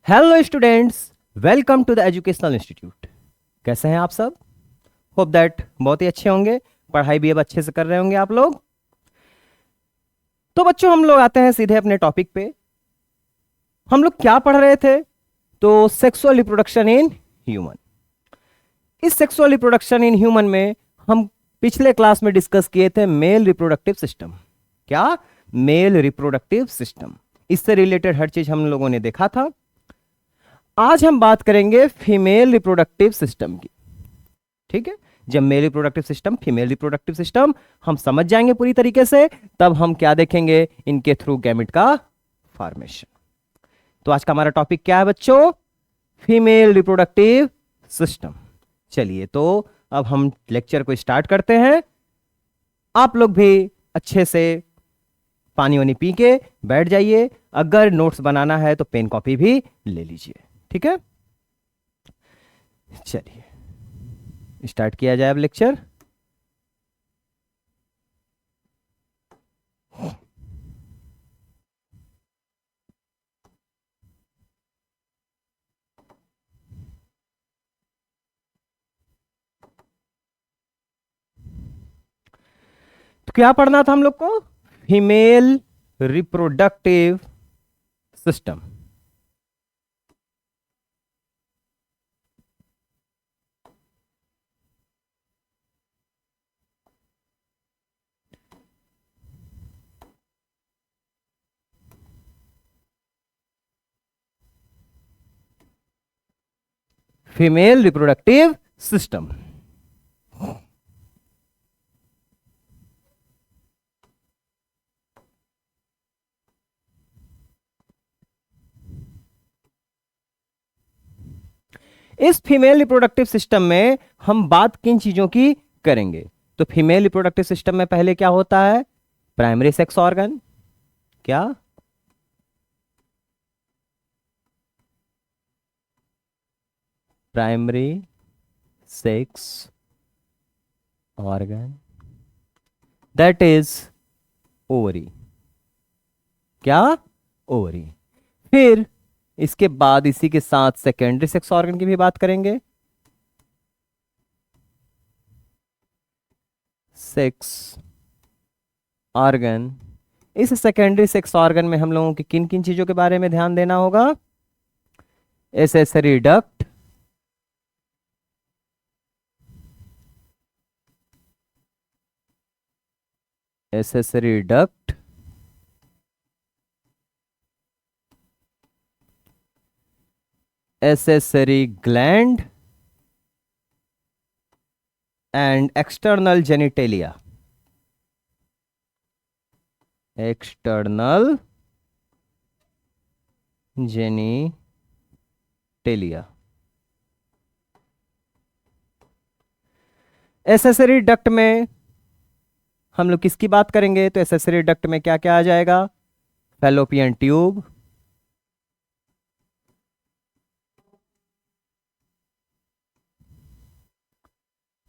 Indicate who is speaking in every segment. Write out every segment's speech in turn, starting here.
Speaker 1: Hello students, welcome to the educational institute. कैसे हैं आप सब? होप दैट बहुत ही अच्छे होंगे, पढ़ाई भी अब अच्छे से कर रहे होंगे आप लोग। तो बच्चों, हम लोग आते हैं सीधे अपने टॉपिक पे। हम लोग क्या पढ़ रहे थे? तो सेक्सुअल रिप्रोडक्शन इन ह्यूमन। इस सेक्सुअल रिप्रोडक्शन इन ह्यूमन में हम पिछले क्लास में डिस्कस किए थे मेल रिप्रोडक्टिव सिस्टम। क्या? Male reproductive system. इससे रिलेटेड हर चीज हम लोगों ने देखा था। आज हम बात करेंगे फीमेल रिप्रोडक्टिव सिस्टम की। ठीक है, जब male reproductive system, female reproductive system हम समझ जाएंगे पूरी तरीके से, तब हम क्या देखेंगे? इनके थ्रू गैमेट का फॉर्मेशन। तो आज का हमारा टॉपिक क्या है बच्चों? Female reproductive system. चलिए, तो अब हम लेक्चर को स्टार्ट करते हैं। आप लोग भी अच्छे से पानी वानी पी के बैठ जाइए। अगर नोट्स बनाना है तो पेन कॉपी भी ले लीजिए। ठीक है, चलिए स्टार्ट किया जाए अब लेक्चर। तो क्या पढ़ना था हम लोग को? Female reproductive system. Female reproductive system. इस फीमेल रिप्रोडक्टिव सिस्टम में हम बात किन चीजों की करेंगे? तो फीमेल रिप्रोडक्टिव सिस्टम में पहले क्या होता है? Primary sex organ. क्या? Primary sex organ, that is ovary. क्या? ओवरी। फिर इसके बाद इसी के साथ सेकेंडरी सेक्स ऑर्गन की भी बात करेंगे। Sex organ. इस सेकेंडरी सेक्स ऑर्गन में हम लोगों की किन किन चीजों के बारे में ध्यान देना होगा? Accessory duct, accessory duct, accessory gland and external genitalia. External genitalia. Accessory duct में हम लोग किसकी बात करेंगे? तो एसेसरी डक्ट में क्या क्या आ जाएगा? Fallopian tube,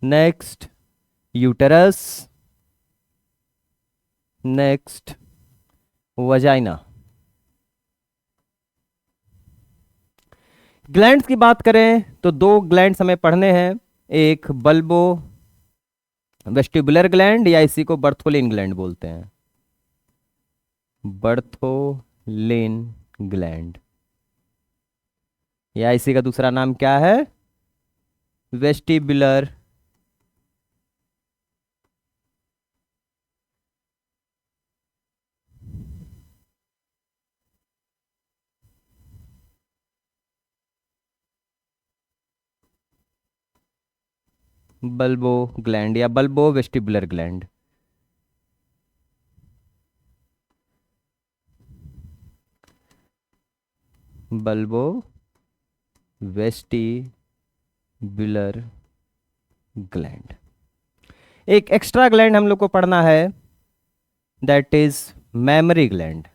Speaker 1: next uterus, next vagina. Glands की बात करें तो दो ग्लैंड्स हमें पढ़ने हैं। एक बल्बो वेस्टिबुलर ग्लैंड, या इसी को बर्थोलिन ग्लैंड बोलते हैं। बर्थोलिन ग्लैंड, या इसी का दूसरा नाम क्या है? वेस्टिबुलर बल्बो ग्लैंड या bulbo vestibular gland. Bulbo vestibular gland. एक एक्स्ट्रा ग्लैंड हम लोग को पढ़ना है, that is mammary gland.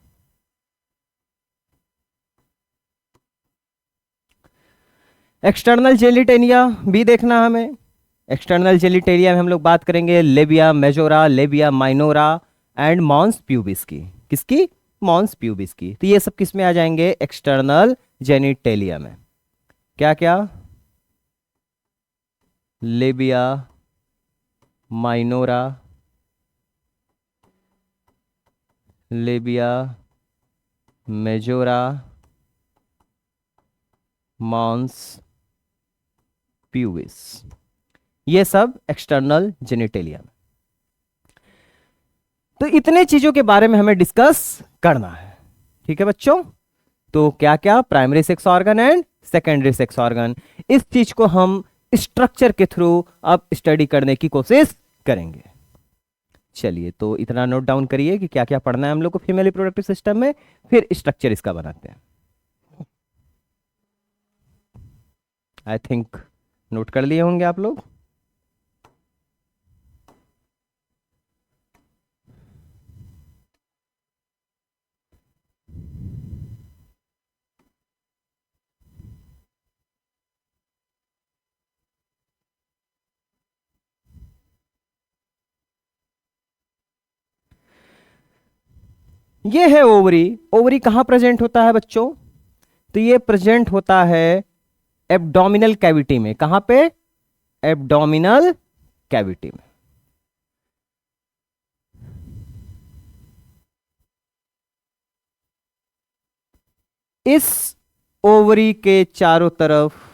Speaker 1: External genitalia भी देखना हमें। एक्सटर्नल जेलिटेरिया में हम लोग बात करेंगे labia majora, labia minora and mons pubis की। किसकी? मॉन्स प्यूबिस की। तो ये सब किस में आ जाएंगे? एक्सटर्नल जेनिटेलिया में। क्या क्या? Labia minora, labia majora, mons pubis, ये सब एक्सटर्नल जेनिटेलिया में। तो इतने चीजों के बारे में हमें डिस्कस करना है, ठीक है बच्चों। तो क्या क्या? Primary sex organ and secondary sex organ. इस चीज को हम स्ट्रक्चर के थ्रू अब स्टडी करने की कोशिश करेंगे। चलिए, तो इतना नोट डाउन करिए कि क्या क्या पढ़ना है हम लोग को फीमेल रिप्रोडक्टिव सिस्टम में, फिर स्ट्रक्चर इसका बनाते हैं। आई थिंक नोट कर लिए होंगे आप लोग। ये है ओवरी। ओवरी कहां प्रेजेंट होता है बच्चों? तो ये प्रेजेंट होता है एब्डोमिनल कैविटी में। कहां पे? एब्डोमिनल कैविटी में। इस ओवरी के चारों तरफ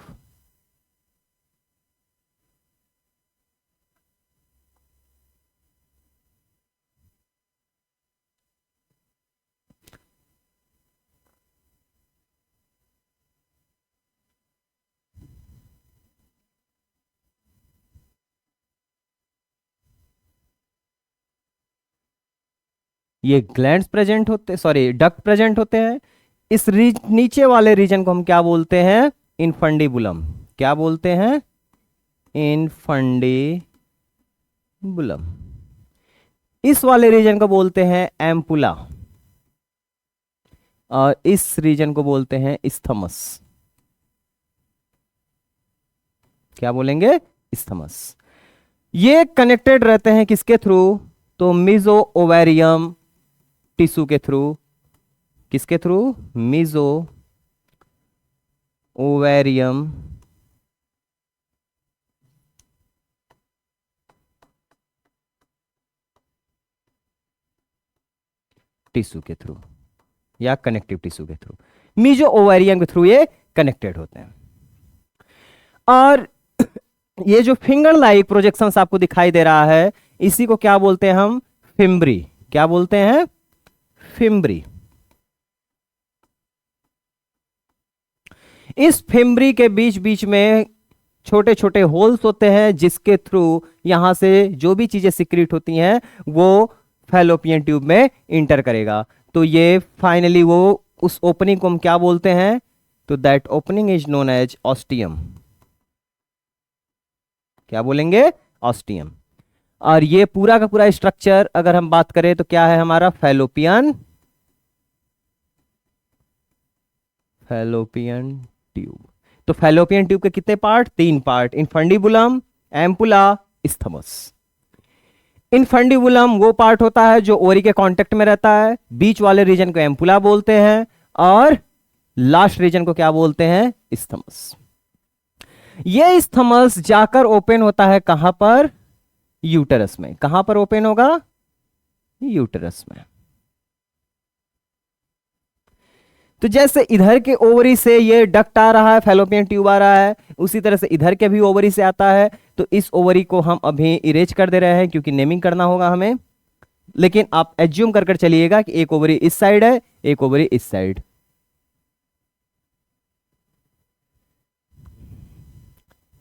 Speaker 1: ये ग्लैंड्स प्रेजेंट होते, सॉरी डक्ट प्रेजेंट होते हैं। इस नीचे वाले रीजन को हम क्या बोलते हैं? इनफंडिबुलम। क्या बोलते हैं? इनफंडिबुलम। इस वाले रीजन को बोलते हैं एम्पुला, और इस रीजन को बोलते हैं इस्थमस। क्या बोलेंगे? इस्थमस। ये कनेक्टेड रहते हैं किसके थ्रू? तो मिजो ओवेरियम टिश्यू के थ्रू। किसके थ्रू? मिजो ओवेरियम टिश्यू के थ्रू, या कनेक्टिव टिश्यू के थ्रू। मिजो ओवेरियम के थ्रू ये कनेक्टेड होते हैं। और ये जो फिंगर लाइक प्रोजेक्शंस आपको दिखाई दे रहा है, इसी को क्या बोलते हैं हम? फिम्ब्री। क्या बोलते हैं? फिम्ब्री। इस फिम्ब्री के बीच बीच में छोटे छोटे होल्स होते हैं, जिसके थ्रू यहां से जो भी चीजें सिक्रीट होती हैं वो फैलोपियन ट्यूब में इंटर करेगा। तो ये फाइनली वो उस ओपनिंग को हम क्या बोलते हैं? तो that opening is known as ostium. क्या बोलेंगे? ऑस्टियम। और ये पूरा का पूरा स्ट्रक्चर अगर हम बात करें तो क्या है हमारा? Fallopian tube. तो फैलोपियन ट्यूब के कितने part? 3 part. Infundibulum, ampulla, isthmus. Infundibulum वो पार्ट होता है जो ओरी के कांटेक्ट में रहता है, बीच वाले रीजन को एम्पुला बोलते हैं, और लास्ट रीजन को क्या बोलते हैं? इस्थमस। ये इस्थमस जाकर ओपन होता है कहां पर? यूटरस में। कहां पर ओपन होगा? यूटरस में। तो जैसे इधर के ओवरी से ये डक्ट आ रहा है, फैलोपियन ट्यूब आ रहा है, उसी तरह से इधर के भी ओवरी से आता है। तो इस ओवरी को हम अभी इरेज कर दे रहे हैं क्योंकि नेमिंग करना होगा हमें। लेकिन आप एज्यूम कर चलिएगा कि एक ओवरी इस साइड है, एक ओवरी इस साइड।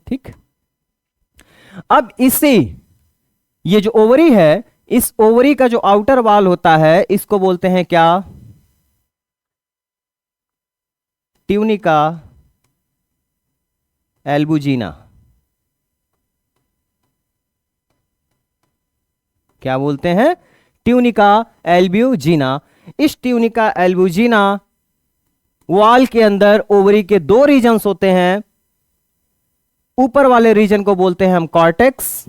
Speaker 1: ठीक। अब इसी ये जो ओवरी है, इस ओवरी का जो आउटर वॉल होता है, इसको बोलते हैं क्या? ट्यूनिका एल्बुजिना। क्या बोलते हैं? ट्यूनिका एल्ब्यूजिना। इस ट्यूनिका एल्बुजिना वॉल के अंदर ओवरी के 2 रीजन्स होते हैं। ऊपर वाले रीजन को बोलते हैं हम कॉर्टेक्स,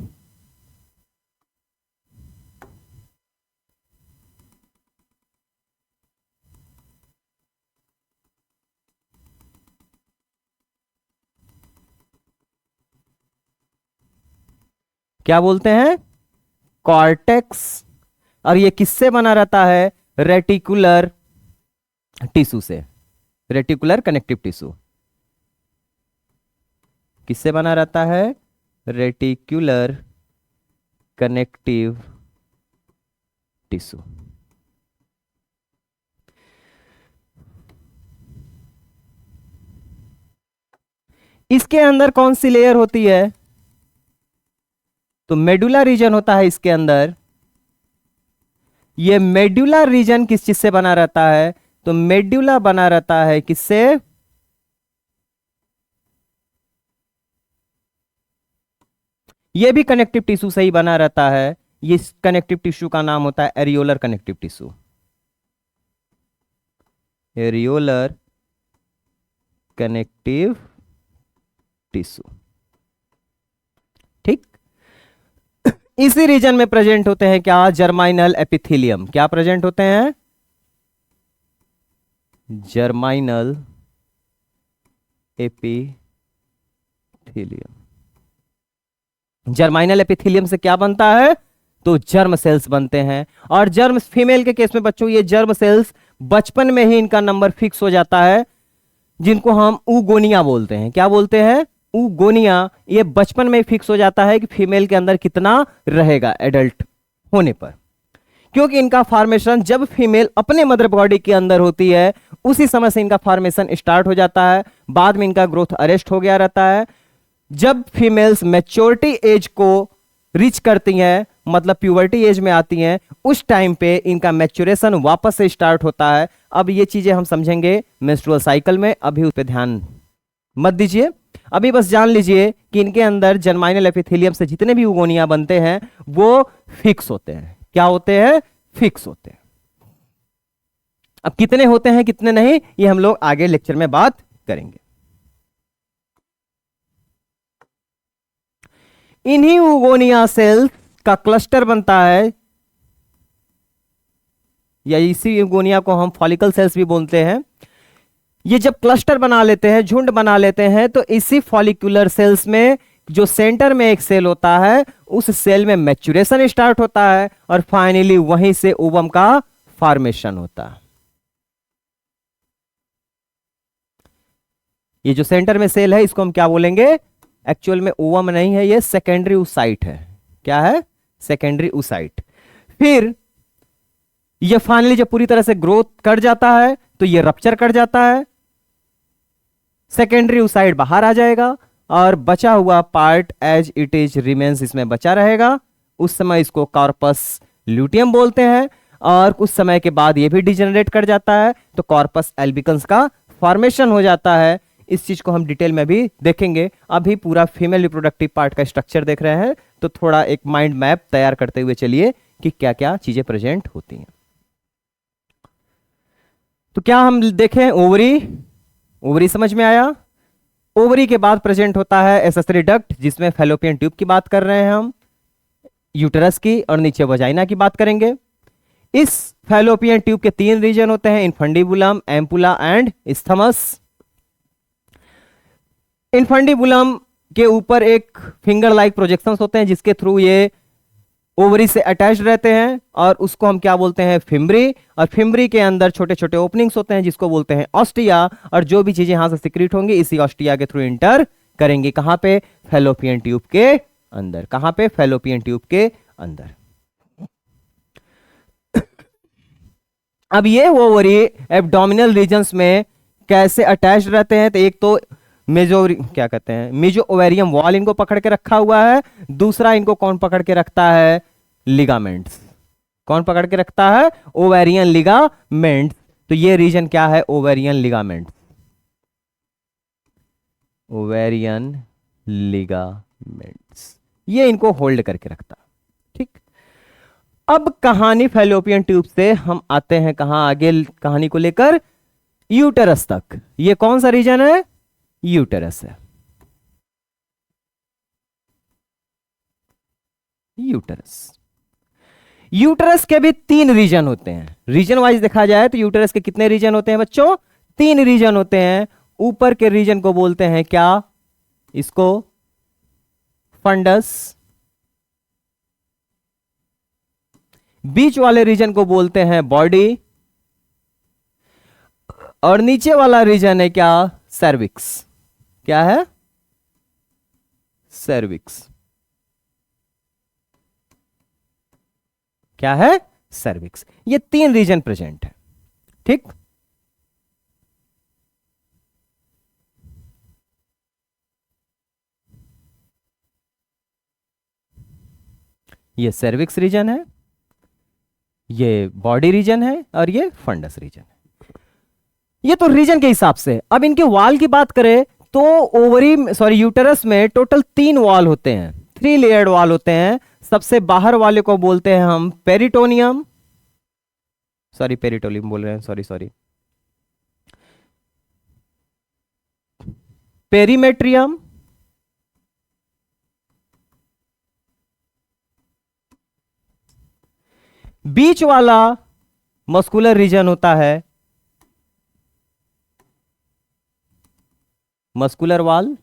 Speaker 1: क्या बोलते हैं, कॉर्टेक्स। और ये किससे बना रहता है, रेटिकुलर टिश्यू से, रेटिकुलर कनेक्टिव टिश्यू। किससे बना रहता है, रेटिकुलर कनेक्टिव टिश्यू। इसके अंदर कौन सी लेयर होती है, तो मेडुला रीजन होता है इसके अंदर। ये मेडुला रीजन किस चीज से बना रहता है, तो मेडुला बना रहता है किससे, ये भी कनेक्टिव टिश्यू से ही बना रहता है। ये कनेक्टिव टिश्यू का नाम होता है areolar connective tissue, areolar connective tissue. ठीक, इसी रीजन में प्रेजेंट होते हैं क्या, जर्माइनल एपिथेलियम। क्या प्रेजेंट होते हैं, जर्माइनल एपिथेलियम। जर्माइनल एपिथेलियम से क्या बनता है, तो जर्म सेल्स बनते हैं। और जर्म, फीमेल के केस में बच्चों ये जर्म सेल्स बचपन में ही इनका नंबर फिक्स हो जाता है, जिनको हम ऊगोनिया बोलते हैं। क्या बोलते हैं, ऊगोनिया। ये बचपन में ही फिक्स हो जाता है कि फीमेल के अंदर कितना रहेगा एडल्ट होने पर, क्योंकि इनका फॉर्मेशन जब फीमेल अपने मदर बॉडी के अंदर होती है उसी समय से इनका फॉर्मेशन स्टार्ट हो जाता है। बाद में इनका ग्रोथ अरेस्ट हो गया रहता है। जब फीमेल्स मैच्योरिटी एज को रीच करती हैं, मतलब प्यूबर्टी एज में आती हैं, उस टाइम पे इनका मैच्योरेशन वापस से स्टार्ट होता है। अब ये चीजें हम समझेंगे मेंस्ट्रुअल साइकिल में, अभी उस पर ध्यान मत दीजिए। अभी बस जान लीजिए कि इनके अंदर जर्माइनल एपिथेलियम से जितने भी उगोनिया बनते हैं वो फिक्स होते हैं। क्या होते हैं, फिक्स होते हैं। अब कितने होते हैं कितने नहीं, ये हम लोग आगे लेक्चर में बात करेंगे। इन्हीं उगोनिया सेल्स का क्लस्टर बनता है, या इसी उगोनिया को हम फॉलिकल सेल्स भी बोलते हैं। ये जब क्लस्टर बना लेते हैं, झुंड बना लेते हैं, तो इसी फॉलिकुलर सेल्स में जो सेंटर में एक सेल होता है, उस सेल में मैच्योरेशन स्टार्ट होता है और फाइनली वहीं से ओवम का फॉर्मेशन होता है। ये जो सेंटर में सेल है इसको हम क्या बोलेंगे, एक्चुअल में ओवम नहीं है, ये सेकेंडरी ऊसाइट है। क्या है, सेकेंडरी ऊसाइट। फिर ये फाइनली जब पूरी तरह से ग्रोथ कर जाता है तो ये रप्चर कर जाता है, सेकेंडरी ऊसाइट बाहर आ जाएगा और बचा हुआ part as it is remains इसमें बचा रहेगा। उस समय इसको कॉर्पस ल्यूटियम बोलते हैं और कुछ समय के बाद ये भी डिजेनरेट कर जाता है, तो कॉर्पस एल्बिकन्स का फॉर्मेशन हो जाता है। इस चीज को हम डिटेल में भी देखेंगे। अभी पूरा फीमेल रिप्रोडक्टिव पार्ट का स्ट्रक्चर देख रहे हैं, तो थोड़ा एक माइंड मैप तैयार करते हुए चलिए कि क्या क्या चीजें प्रेजेंट होती हैं। तो क्या हम देखें, ओवरी, ओवरी समझ में आया। ओवरी के बाद प्रेजेंट होता है एसेसरी डक्ट, जिसमें फैलोपियन ट्यूब की बात कर रहे हैं हम, यूटेरस की, और नीचे वजाइना की बात करेंगे। इस फैलोपियन ट्यूब के 3 रीजन होते हैं, infundibulum, ampulla and isthmus. Infundibulum के ऊपर एक फिंगर लाइक प्रोजेक्शंस होते हैं जिसके थ्रू ये ओवरी से अटैच रहते हैं, और उसको हम क्या बोलते हैं, फिम्बरी। और फिम्बरी के अंदर छोटे छोटे ओपनिंग्स होते हैं जिसको बोलते हैं ऑस्टिया, और जो भी चीजें यहां से सिक्रीट होंगी इसी ऑस्टिया के थ्रू इंटर करेंगे। कहां पे, फैलोपियन ट्यूब के अंदर। कहां पे, फैलोपियन ट्यूब के अंदर। अब ये ओवरी एब्डोमिनल रीजन्स में कैसे अटैच रहते हैं, तो एक तो मेजो, क्या कहते हैं, मेजो ओवेरियम वॉल इनको पकड़ के रखा हुआ है। दूसरा इनको कौन पकड़ के रखता है, लिगामेंट्स। कौन पकड़ के रखता है, ओवेरियन लिगामेंट्स। तो ये रीजन क्या है, ओवेरियन लिगामेंट्स, ओवेरियन लिगामेंट्स, ये इनको होल्ड करके रखता। ठीक, अब कहानी फैलोपियन ट्यूब से हम आते हैं कहां, आगे कहानी को लेकर यूटेरस तक। ये कौन सा रीजन है, यूटेरस है। यूटेरस, यूटेरस के भी 3 रीजन होते हैं। रीजन वाइज देखा जाए तो यूटेरस के कितने रीजन होते हैं बच्चों, 3 रीजन होते हैं। ऊपर के रीजन को बोलते हैं क्या, इसको फंडस, बीच वाले रीजन को बोलते हैं बॉडी, और नीचे वाला रीजन है क्या, सर्विक्स। क्या है, सर्विक्स। क्या है, सर्विक्स। ये 3 रीजन प्रेजेंट है। ठीक, ये सर्विक्स रीजन है, ये बॉडी रीजन है, और ये फंडस रीजन है। ये तो रीजन के हिसाब से। अब इनके वॉल की बात करें तो यूटेरस में टोटल 3 वॉल होते हैं, 3 लेयर्ड वॉल होते हैं। सबसे बाहर वाले को बोलते हैं हम पेरिटोनियम, पेरिटोनियम बोल रहे हैं, सॉरी, पेरीमेट्रियम, बीच वाला मस्कुलर रीजन होता है मस्कुलर वॉल,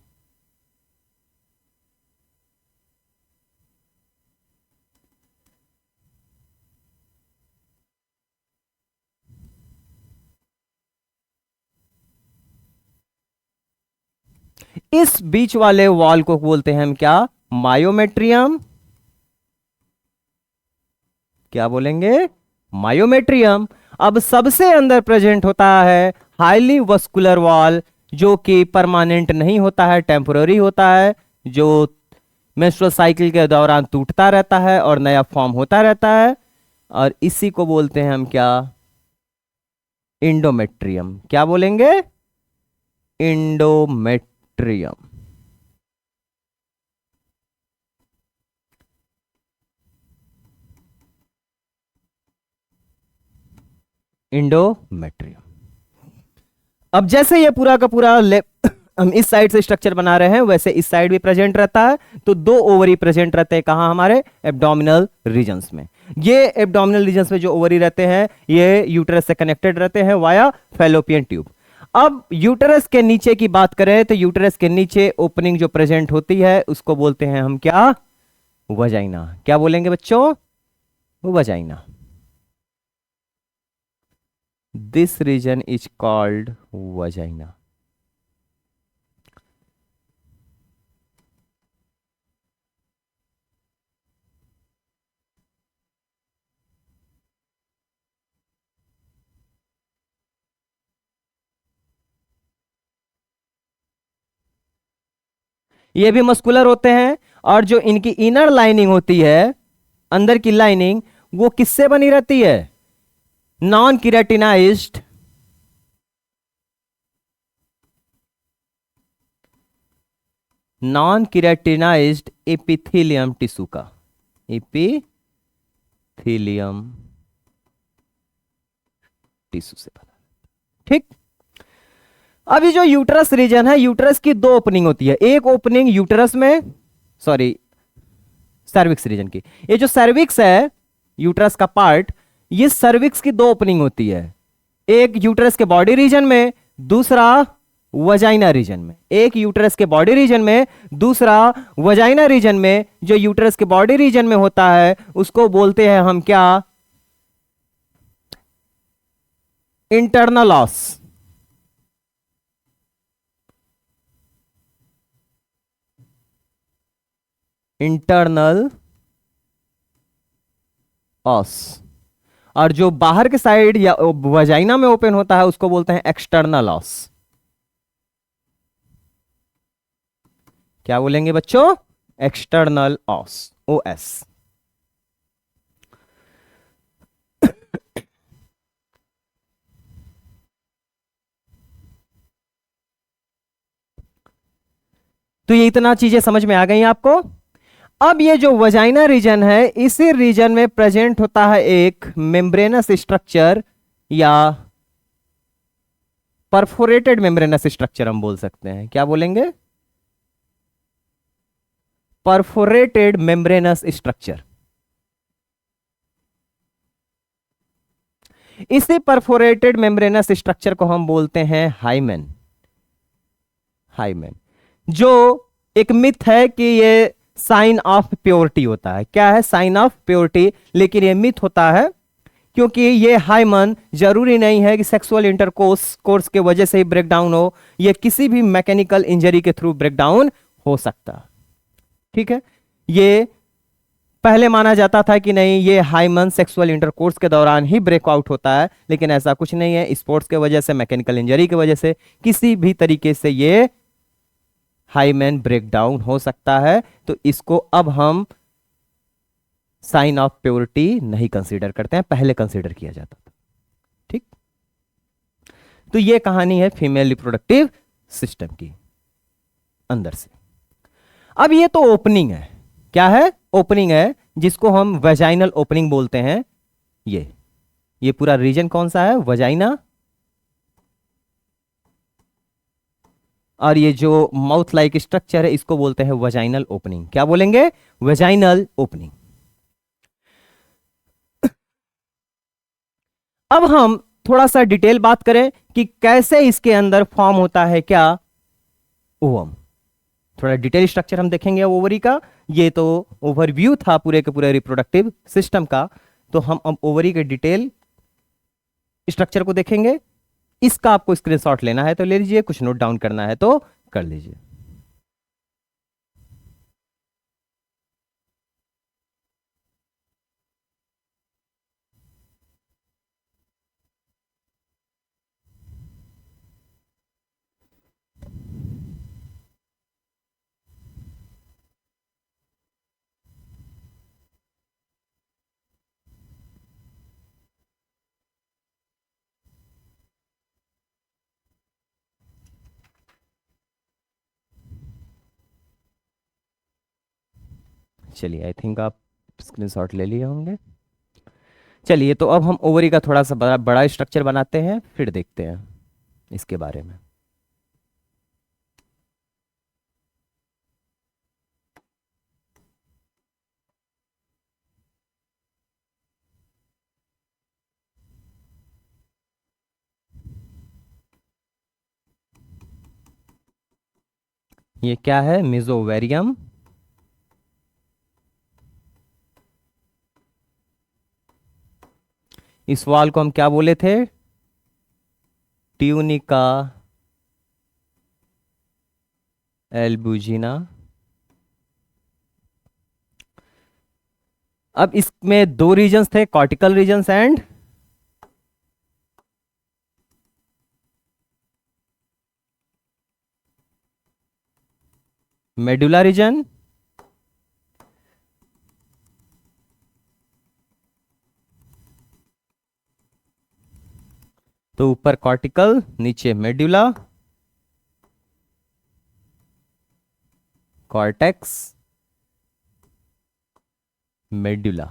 Speaker 1: इस बीच वाले वॉल को बोलते हैं हम क्या, मायोमेट्रियम। क्या बोलेंगे, मायोमेट्रियम। अब सबसे अंदर प्रेजेंट होता है हाईली वस्कुलर वॉल, जो कि परमानेंट नहीं होता है, टेम्पोररी होता है, जो मेंस्ट्रुअल साइकिल के दौरान टूटता रहता है और नया फॉर्म होता रहता है, और इसी को बोलते हैं हम क्या, इंडोमेट्रियम। क्या बोलेंगे, इंडोमेट्रियम। इंडोमेट्रियम। अब जैसे ये पूरा का पूरा हम इस साइड से स्ट्रक्चर बना रहे हैं, वैसे इस साइड भी प्रेजेंट रहता है। तो 2 ओवरी प्रेजेंट रहते हैं कहां, हमारे एब्डोमिनल रीजन्स में। ये एब्डोमिनल रीजन्स में जो ओवरी रहते हैं, ये यूटेरस से कनेक्टेड रहते हैं वाया फैलोपियन ट्यूब। अब यूटेरस के नीचे की बात करें तो यूटेरस के नीचे ओपनिंग जो प्रेजेंट होती है उसको बोलते हैं हम क्या, वजाइना। क्या बोलेंगे बच्चों, vagina. This region is called vagina. ये भी मस्कुलर होते हैं, और जो इनकी इनर लाइनिंग होती है, अंदर की लाइनिंग, वो किससे बनी रहती है, नॉन किरेटिनाइज्ड एपिथेलियम टिश्यू का, एपिथेलियम टिश्यू से बना। ठीक, अब ये जो यूटरस रीजन है, यूटरस की 2 ओपनिंग होती है। एक ओपनिंग यूटरस में, सर्विक्स रीजन की, ये जो सर्विक्स है यूटरस का पार्ट, ये सर्विक्स की 2 ओपनिंग होती है। एक यूटरस के बॉडी रीजन में, दूसरा वजाइना रीजन में। एक यूटरस के बॉडी रीजन में, दूसरा वजाइना रीजन में। जो यूटरस के बॉडी रीजन में होता है उसको बोलते हैं हम क्या, इंटरनल ऑस। इंटरनल ऑस। और जो बाहर के साइड या वजाइना में ओपन होता है उसको बोलते हैं एक्सटर्नल ऑस। क्या बोलेंगे बच्चों, एक्सटर्नल ऑस, OS। तो ये इतना चीजें समझ में आ गई आपको। अब ये जो वजाइना रीजन है, इसी रीजन में प्रेजेंट होता है एक मेम्ब्रेनस स्ट्रक्चर, या परफोरेटेड मेम्ब्रेनस स्ट्रक्चर हम बोल सकते हैं। क्या बोलेंगे, परफोरेटेड मेम्ब्रेनस स्ट्रक्चर। इसी परफोरेटेड मेम्ब्रेनस स्ट्रक्चर को हम बोलते हैं हाइमेन। हाइमेन, जो एक मिथ है कि ये साइन ऑफ प्योरिटी होता है। क्या है? Sign of purity. लेकिन ये मिथ होता है, क्योंकि ये हाइमन जरूरी नहीं है कि सेक्सुअल इंटरकोर्स कोर्स के वजह से ही ब्रेक डाउन हो, ये किसी भी मैकेनिकल इंजरी के थ्रू ब्रेक डाउन हो सकता। ठीक है, ये पहले माना जाता था कि नहीं, ये हाइमन सेक्सुअल इंटरकोर्स के दौरान ही ब्रेकआउट होता है, लेकिन ऐसा कुछ नहीं है। स्पोर्ट्स के वजह से, मैकेनिकल इंजरी की वजह से, किसी भी तरीके से ये हाइमन ब्रेक डाउन हो सकता है। तो इसको अब हम साइन ऑफ प्योरिटी नहीं कंसीडर करते हैं, पहले कंसीडर किया जाता था। ठीक, तो ये कहानी है फीमेल रिप्रोडक्टिव सिस्टम की अंदर से। अब ये तो ओपनिंग है। क्या है? ओपनिंग है, जिसको हम वेजाइनल ओपनिंग बोलते हैं। ये पूरा रीजन कौन सा है? वजाइना। और ये जो माउथ लाइक स्ट्रक्चर है, इसको बोलते हैं वजाइनल ओपनिंग। क्या बोलेंगे? Vaginal opening. अब हम थोड़ा सा डिटेल बात करें कि कैसे इसके अंदर फॉर्म होता है क्या ओवम। थोड़ा डिटेल स्ट्रक्चर हम देखेंगे ओवरी का। ये तो ओवरव्यू था पूरे के पूरे रिप्रोडक्टिव सिस्टम का, तो हम अब ओवरी के डिटेल स्ट्रक्चर को देखेंगे। इसका आपको स्क्रीनशॉट लेना है तो ले लीजिए, कुछ नोट डाउन करना है तो कर लीजिए। चलिए, आई थिंक आप स्क्रीनशॉट ले लिए होंगे। चलिए, तो अब हम ओवरी का थोड़ा सा बड़ा बड़ा स्ट्रक्चर बनाते हैं, फिर देखते हैं इसके बारे में। ये क्या है? मिजोवेरियम। इस वाल को हम क्या बोले थे? Tunica albuginea. अब इसमें दो रीजन्स थे, cortical regions and medulla region. तो ऊपर कॉर्टिकल, नीचे मेडुला, कॉर्टेक्स, मेडुला।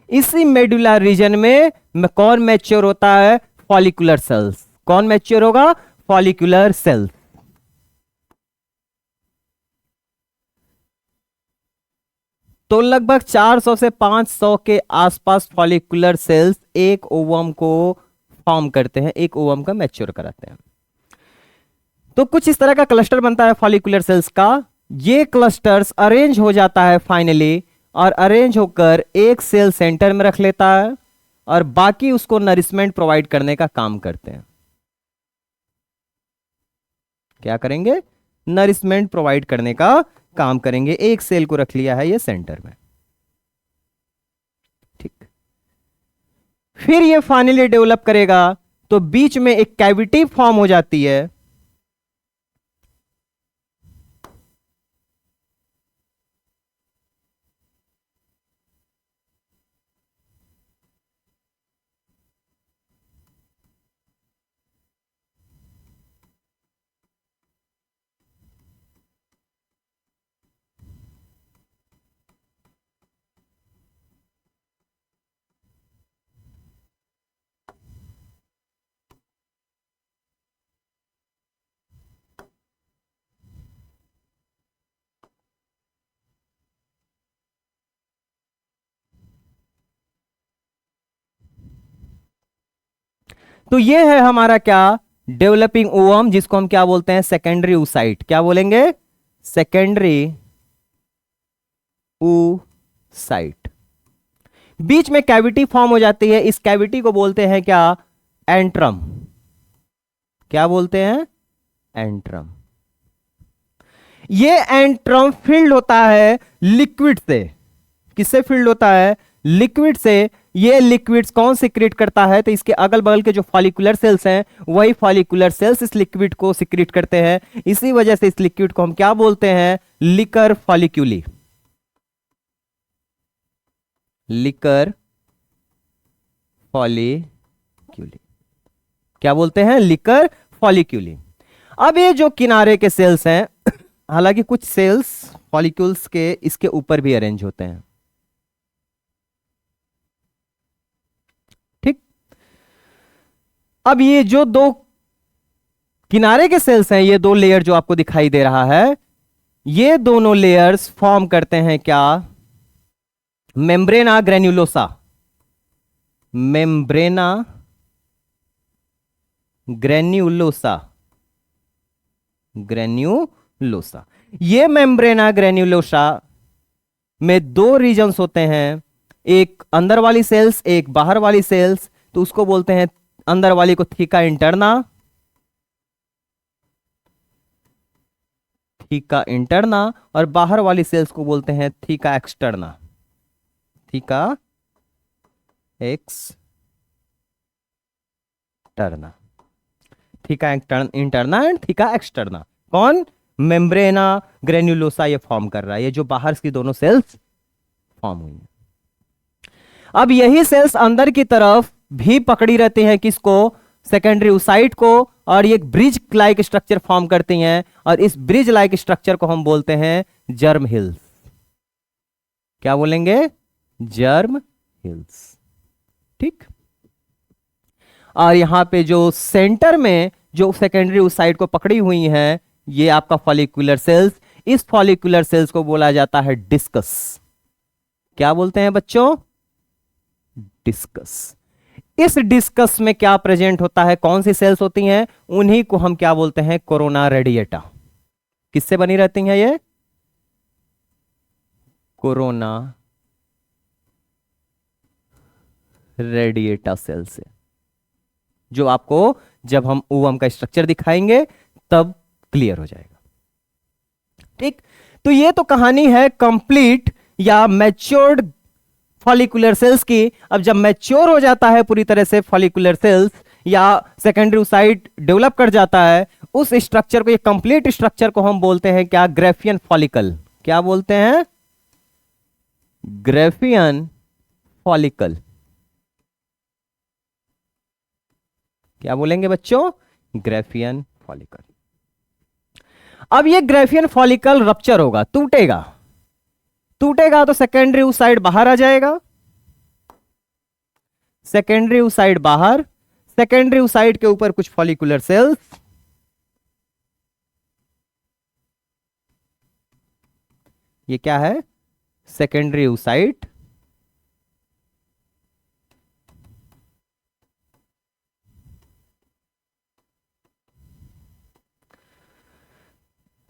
Speaker 1: इसी मेडुला रीजन में कौन मैच्योर होता है? Follicular cells. कौन मैच्योर होगा? Follicular cells. तो लगभग 400 से 500 के आसपास फॉलिकुलर सेल्स एक ओवम को फॉर्म करते हैं, एक ओवम का मैच्योर कराते हैं। तो कुछ इस तरह का क्लस्टर बनता है फॉलिकुलर सेल्स का। ये क्लस्टर्स अरेंज हो जाता है फाइनली, और अरेंज होकर एक सेल सेंटर में रख लेता है, और बाकी उसको नरिशमेंट प्रोवाइड करने का काम करते हैं। क्या करेंगे? नरिशमेंट प्रोवाइड करने का काम करेंगे। एक सेल को रख लिया है ये सेंटर में। ठीक, फिर ये फाइनली डेवलप करेगा, तो बीच में एक कैविटी फॉर्म हो जाती है। तो ये है हमारा क्या? डेवलपिंग ओवम, जिसको हम क्या बोलते हैं? Secondary oocyte। क्या बोलेंगे? Secondary oocyte। बीच में कैविटी फॉर्म हो जाती है, इस कैविटी को बोलते हैं क्या? एंट्रम। क्या बोलते हैं? एंट्रम। ये एंट्रम फिल्ड होता है लिक्विड से। किससे फिल्ड होता है? लिक्विड से। ये लिक्विड्स कौन सिक्रीट करता है? तो इसके अगल बगल के जो फॉलिकुलर सेल्स हैं, वही फॉलिकुलर सेल्स इस लिक्विड को सिक्रीट करते हैं। इसी वजह से इस लिक्विड को हम क्या बोलते हैं? लिकर फॉलिक्यूली। लिकर फॉलिक्यूली। क्या बोलते हैं? लिकर फॉलिक्यूली। अब ये जो किनारे के सेल्स हैं, हालांकि कुछ सेल्स फॉलिक्यूल्स के इसके ऊपर भी अरेंज होते हैं। ठीक। अब ये जो दो किनारे के सेल्स हैं, ये दो लेयर जो आपको दिखाई दे रहा है, ये दोनों लेयर्स फॉर्म करते हैं क्या? मेम्ब्रेना ग्रेन्युलोसा। मेम्ब्रेना ग्रेन्युलोसा। ग्रेन्युलोसा। ये मेम्ब्रेना ग्रेन्युलोसा में दो रीजन्स होते हैं, एक अंदर वाली सेल्स, एक बाहर वाली सेल्स। तो उसको बोलते हैं, अंदर वाली को थीका इंटरना, थीका इंटरना, और बाहर वाली सेल्स को बोलते हैं theca externa, theca externa. Theca interna and theca externa. कौन? मेम्ब्रेना ग्रेन्युलोसा ये फॉर्म कर रहा है, ये जो बाहर की दोनों सेल्स फॉर्म हुई हैं। अब यही सेल्स अंदर की तरफ भी पकड़ी रहती हैं, किसको? सेकेंडरी oocyte को, और ये ब्रिज लाइक स्ट्रक्चर फॉर्म करती हैं, और इस ब्रिज लाइक स्ट्रक्चर को हम बोलते हैं जर्म हिल्स। क्या बोलेंगे? Germ hills. ठीक। और यहां पे जो सेंटर में जो सेकेंडरी oocyte को पकड़ी हुई हैं, ये आपका फॉलिकुलर सेल्स, इस फॉलिकुलर सेल्स को बोला जाता है डिस्कस। क्या बोलते हैं बच्चों? डिस्कस। इस डिस्कस में क्या प्रेजेंट होता है? कौन सी सेल्स होती हैं? उन्हीं को हम क्या बोलते हैं? Corona radiata. किससे बनी रहती हैं ये? कोरोना रेडिएटा सेल से, जो आपको जब हम ओवम का स्ट्रक्चर दिखाएंगे तब क्लियर हो जाएगा। ठीक। तो ये तो कहानी है कंप्लीट या मैच्योर्ड फॉलिकुलर सेल्स की। अब जब मैच्योर हो जाता है पूरी तरह से फॉलिकुलर सेल्स, या सेकेंडरी oocyte डेवलप कर जाता है, उस स्ट्रक्चर को, ये कंप्लीट स्ट्रक्चर को हम बोलते हैं क्या? Graafian follicle. क्या बोलते हैं? Graafian follicle. क्या बोलेंगे बच्चों? Graafian follicle. अब ये ग्रेफियन फॉलिकल रप्चर होगा, टूटेगा। टूटेगा तो सेकेंडरी oocyte बाहर आ जाएगा। सेकेंडरी oocyte बाहर, सेकेंडरी oocyte के ऊपर कुछ फॉलिकुलर सेल्स, ये क्या है? Secondary oocyte।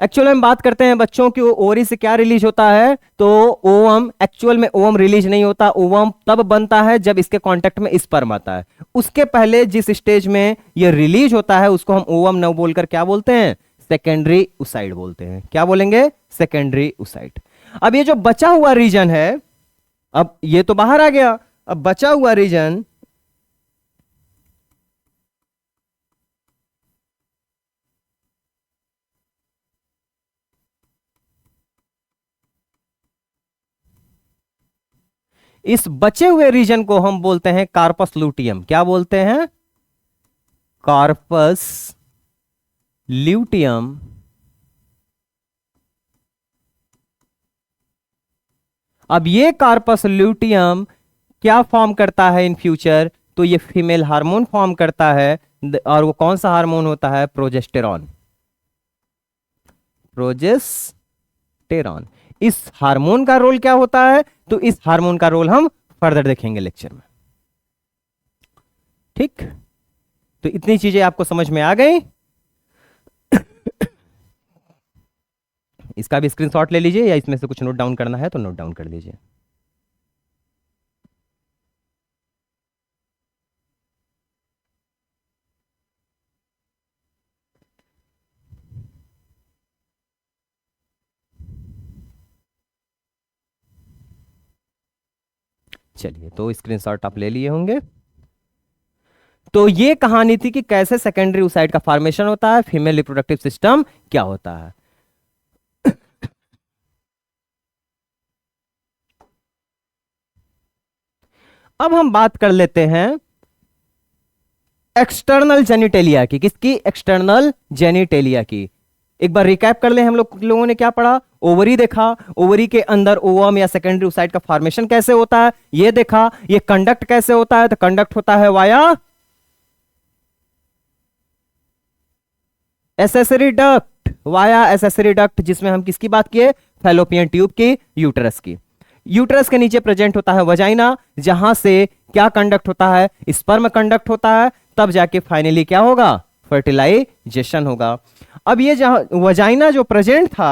Speaker 1: एक्चुअल में बात करते हैं बच्चों की ओवरी से क्या रिलीज होता है, तो ओवम, एक्चुअल में ओवम रिलीज नहीं होता। ओवम तब बनता है जब इसके कांटेक्ट में स्पर्म आता है। उसके पहले जिस स्टेज में ये रिलीज होता है उसको हम ओवम न बोलकर क्या बोलते हैं? सेकेंडरी oocyte बोलते हैं। क्या बोलेंगे? Secondary oocyte। अब ये जो बचा हुआ रीजन है, अब ये तो बाहर आ गया, अब बचा हुआ रीजन, इस बचे हुए रीजन को हम बोलते हैं कार्पस ल्यूटियम। क्या बोलते हैं? Corpus luteum. अब ये कार्पस ल्यूटियम क्या फॉर्म करता है इन फ्यूचर? तो ये फीमेल हार्मोन फॉर्म करता है, और वो कौन सा हार्मोन होता है? प्रोजेस्टेरॉन। प्रोजेस्टेरॉन। इस हार्मोन का रोल क्या होता है? तो इस हार्मोन का रोल हम फर्दर देखेंगे लेक्चर में। ठीक। तो इतनी चीजें आपको समझ में आ गई। इसका भी स्क्रीनशॉट ले लीजिए, या इसमें से कुछ नोट डाउन करना है तो नोट डाउन कर लीजिए। चलिए, तो स्क्रीनशॉट आप ले लिए होंगे। तो ये कहानी थी कि कैसे सेकेंडरी oocyte का फॉर्मेशन होता है, फीमेल रिप्रोडक्टिव सिस्टम क्या होता है। अब हम बात कर लेते हैं एक्सटर्नल जेनिटेलिया की। किसकी? एक्सटर्नल जेनिटेलिया की। एक बार रिकैप कर ले, हम लोगों ने क्या पढ़ा? ओवरी देखा, ओवरी के अंदर ओवम या सेकेंडरी oocyte का फॉर्मेशन कैसे होता है ये देखा। ये कंडक्ट कैसे होता है? तो कंडक्ट होता है via accessory duct, via accessory duct, जिसमें हम किसकी बात किए? फैलोपियन ट्यूब की, यूटरस की। यूटरस के नीचे प्रेजेंट होता है वजाइना, जहां से क्या कंडक्ट होता है? स्पर्म कंडक्ट होता है, तब जाके फाइनली क्या होगा? फर्टिलाइजेशन होगा। अब ये जहां वजाइना जो प्रेजेंट था,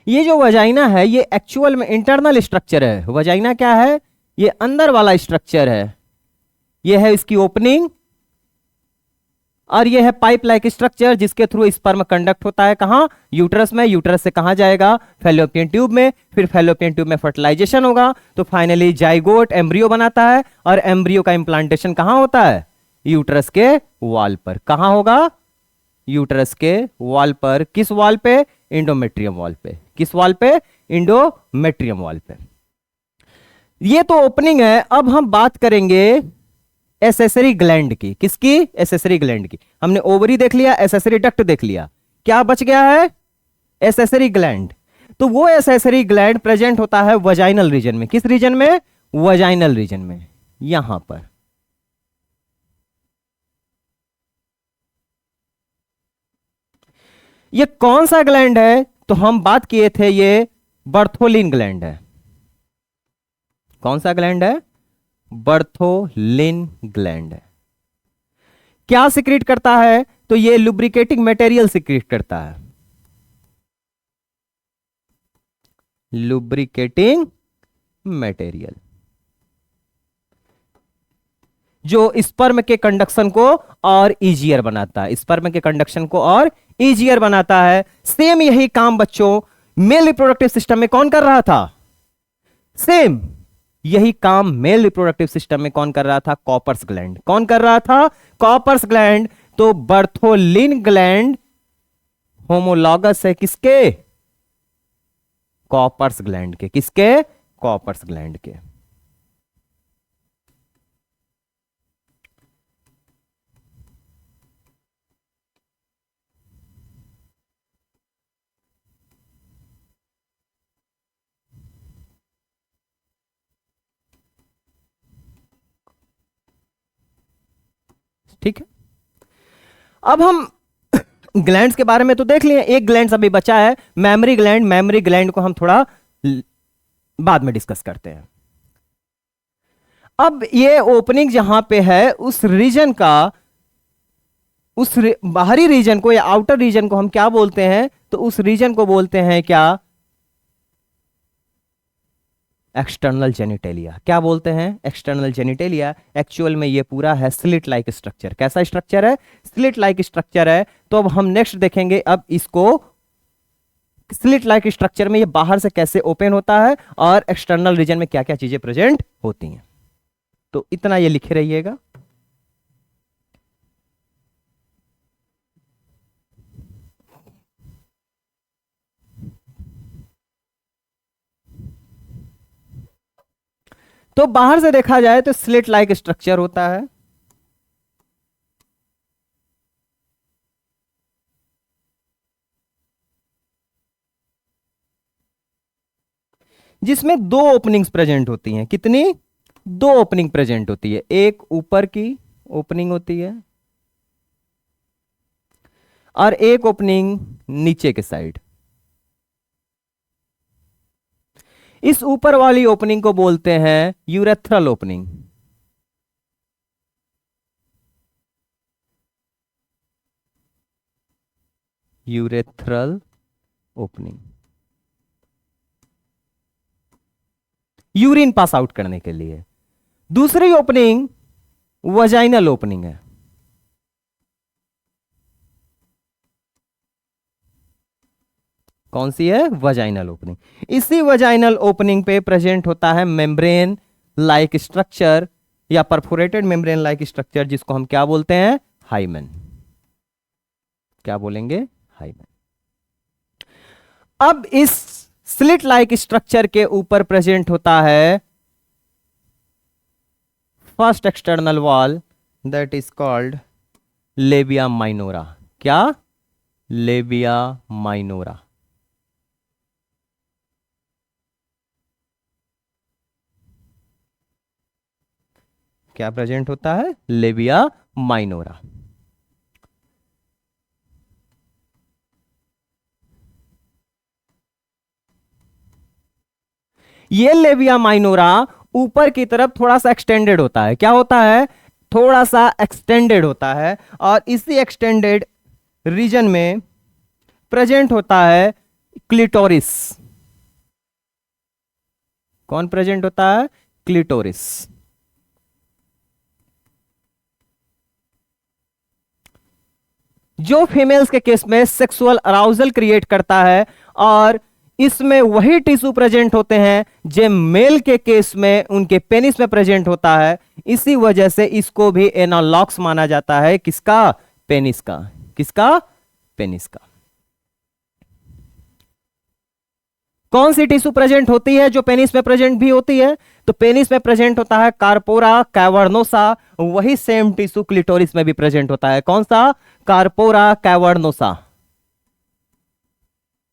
Speaker 1: ये जो वजाइना है ये एक्चुअल में इंटरनल स्ट्रक्चर है। वजाइना क्या है? ये अंदर वाला स्ट्रक्चर है। ये है इसकी ओपनिंग, और ये है पाइप लाइक स्ट्रक्चर जिसके थ्रू स्पर्म कंडक्ट होता है। कहां? यूटरस में। यूटरस से कहां जाएगा? फैलोपियन ट्यूब में। फिर फैलोपियन ट्यूब में फर्टिलाइजेशन होगा, तो फाइनली जाइगोट एम्ब्रियो बनाता है, और एम्ब्रियो का इंप्लांटेशन कहां होता है? यूटरस के वॉल पर। कहां होगा? यूटरस के वॉल पर। किस वॉल पे? इंडोमेट्रियम वॉल पे। किस वॉल पे? इंडोमेट्रियम वॉल पे। ये तो ओपनिंग है। अब हम बात करेंगे एसेसरी ग्लैंड की। किसकी? एसेसरी ग्लैंड की। हमने ओवरी देख लिया, एसेसरी डक्ट देख लिया, क्या बच गया है? Accessory gland. तो वो एसेसरी ग्लैंड प्रेजेंट होता है वजाइनल रीजन में। किस रीजन में? वजाइनल रीजन में, यहां पर। ये कौन सा ग्लैंड है? तो हम बात किए थे ये बर्थोलिन ग्लैंड है। कौन सा ग्लैंड है? बर्थोलिन ग्लैंड है। क्या सिक्रीट करता है? तो ये लुब्रिकेटिंग मटेरियल सिक्रीट करता है। लुब्रिकेटिंग मटेरियल जो स्पर्म के कंडक्शन को और इजियर बनाता है। स्पर्म के कंडक्शन को और इजियर बनाता है। सेम यही काम बच्चों मेल रिप्रोडक्टिव सिस्टम में कौन कर रहा था? सेम यही काम मेल रिप्रोडक्टिव सिस्टम में कौन कर रहा था? Cowper's gland. कौन कर रहा था? Cowper's gland. तो बर्थोलिन ग्लैंड होमोलॉगस है किसके? कॉपर्स ग्लैंड के। किसके? कॉपर्स ग्लैंड के। ठीक है, अब हम ग्लैंड्स के बारे में तो देख लिए। एक ग्लैंड अभी बचा है, मेमरी ग्लैंड। मेमरी ग्लैंड को हम थोड़ा बाद में डिस्कस करते हैं। अब ये ओपनिंग जहां पे है उस रीजन का, बाहरी रीजन को या आउटर रीजन को हम क्या बोलते हैं? तो उस रीजन को बोलते हैं क्या? External genitalia. क्या बोलते हैं? External genitalia. एक्चुअल में ये पूरा है स्लिट लाइक स्ट्रक्चर। कैसा स्ट्रक्चर है? स्लिट लाइक स्ट्रक्चर है। तो अब हम नेक्स्ट देखेंगे अब इसको स्लिट लाइक स्ट्रक्चर में ये बाहर से कैसे ओपन होता है और एक्सटर्नल रीजन में क्या क्या चीजें प्रेजेंट होती हैं। तो इतना ये लिखे रहिएगा। तो बाहर से देखा जाए तो स्लिट लाइक स्ट्रक्चर होता है। जिसमें दो ओपनिंग्स प्रेजेंट होती हैं। कितनी? दो ओपनिंग प्रेजेंट होती है। एक ऊपर की ओपनिंग होती है और एक ओपनिंग नीचे के साइड। इस ऊपर वाली ओपनिंग को बोलते हैं urethral opening. Urethral opening urine pass out करने के लिए। दूसरी ओपनिंग वजाइनल ओपनिंग है। कौन सी है? Vaginal opening. इसी वजाइनल ओपनिंग पे प्रेजेंट होता है मेम्ब्रेन लाइक स्ट्रक्चर या परफोरेटेड मेम्ब्रेन लाइक स्ट्रक्चर, जिसको हम क्या बोलते हैं? हाइमेन। क्या बोलेंगे? हाइमेन। अब इस स्लिट लाइक स्ट्रक्चर के ऊपर प्रेजेंट होता है first external wall, that is called labia minora. क्या? Labia minora. क्या प्रेजेंट होता है? Labia minora. ये लेबिया माइनोरा ऊपर की तरफ थोड़ा सा एक्सटेंडेड होता है। क्या होता है? थोड़ा सा एक्सटेंडेड होता है। और इसी एक्सटेंडेड रीजन में प्रेजेंट होता है क्लिटोरिस। कौन प्रेजेंट होता है? क्लिटोरिस। जो फीमेल्स के केस में सेक्सुअल अराउजल क्रिएट करता है, और इसमें वही टिश्यू प्रेजेंट होते हैं जो मेल के केस में उनके पेनिस में प्रेजेंट होता है। इसी वजह से इसको भी एनालॉग्स माना जाता है। किसका? पेनिस का। किसका? पेनिस का। कौन सी टिश्यू प्रेजेंट होती है जो पेनिस में प्रेजेंट भी होती है? तो पेनिस में प्रेजेंट होता है कार्पोरा कैवर्नोसा। वही सेम टिश्यू क्लिटोरिस में भी प्रेजेंट होता है। कौन सा? Corpora cavernosa.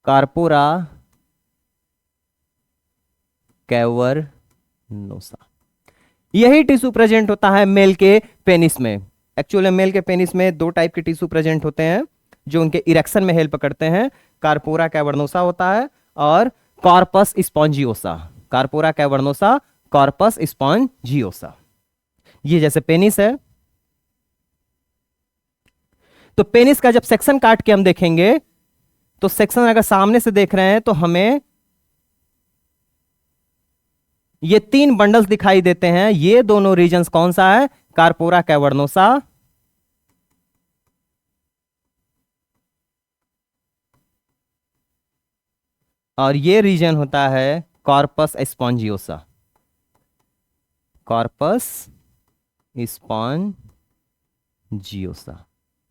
Speaker 1: Corpora cavernosa. यही टिश्यू प्रेजेंट होता है मेल के पेनिस में। एक्चुअली मेल के पेनिस में दो टाइप के टिश्यू प्रेजेंट होते हैं जो उनके इरेक्शन में हेल्प करते हैं। कार्पोरा कैवर्नोसा होता है और कॉर्पस स्पॉन्जियोसा। Corpora cavernosa, corpus स्पॉन्जियोसा। ये जैसे पेनिस है, तो पेनिस का जब सेक्शन काट के हम देखेंगे तो सेक्शन अगर सामने से देख रहे हैं तो हमें ये तीन बंडल्स दिखाई देते हैं। ये दोनों रीजन्स कौन सा है? कार्पोरा कैवर्नोसा और ये रीजन होता है कॉर्पस स्पॉन्जियोसा। कॉर्पस स्पॉन्जियोसा।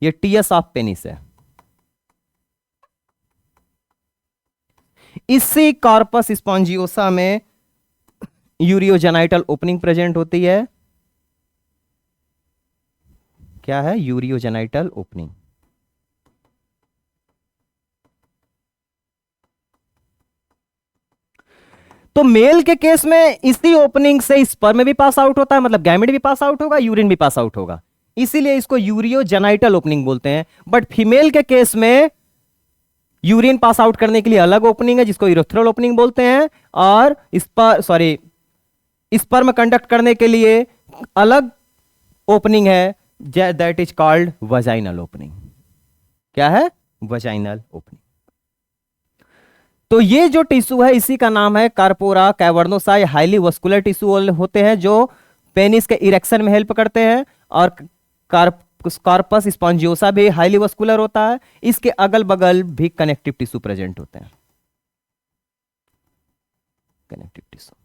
Speaker 1: ये टीएस ऑफ पेनिस है। इसी कॉर्पस स्पॉन्जियोसा में यूरियोजेनाइटल ओपनिंग प्रेजेंट होती है। क्या है? यूरियोजेनाइटल ओपनिंग। तो मेल के केस में इसी ओपनिंग से स्पर्म भी पास आउट होता है, मतलब गैमेट भी पास आउट होगा, यूरिन भी पास आउट होगा। इसीलिए इसको यूरियोजेनाइटल ओपनिंग बोलते हैं। बट फीमेल के केस में यूरिन पास आउट करने के लिए अलग ओपनिंग है जिसको यूरेथ्रल ओपनिंग बोलते हैं, और स्पर्म कंडक्ट करने के लिए अलग ओपनिंग है, that is called vaginal opening. क्या है? Vaginal opening. तो ये जो टिश्यू है इसी का नाम है कार्पोरा कैवर्नोसा। ये हाईली वस्कुलर टिश्यू होते हैं जो पेनिस के इरेक्शन में हेल्प करते हैं, और कॉर्पस स्पॉन्जियोसा भी हाईली वस्कुलर होता है। इसके अगल बगल भी कनेक्टिव टिश्यू प्रेजेंट होते हैं। कनेक्टिव टिश्यू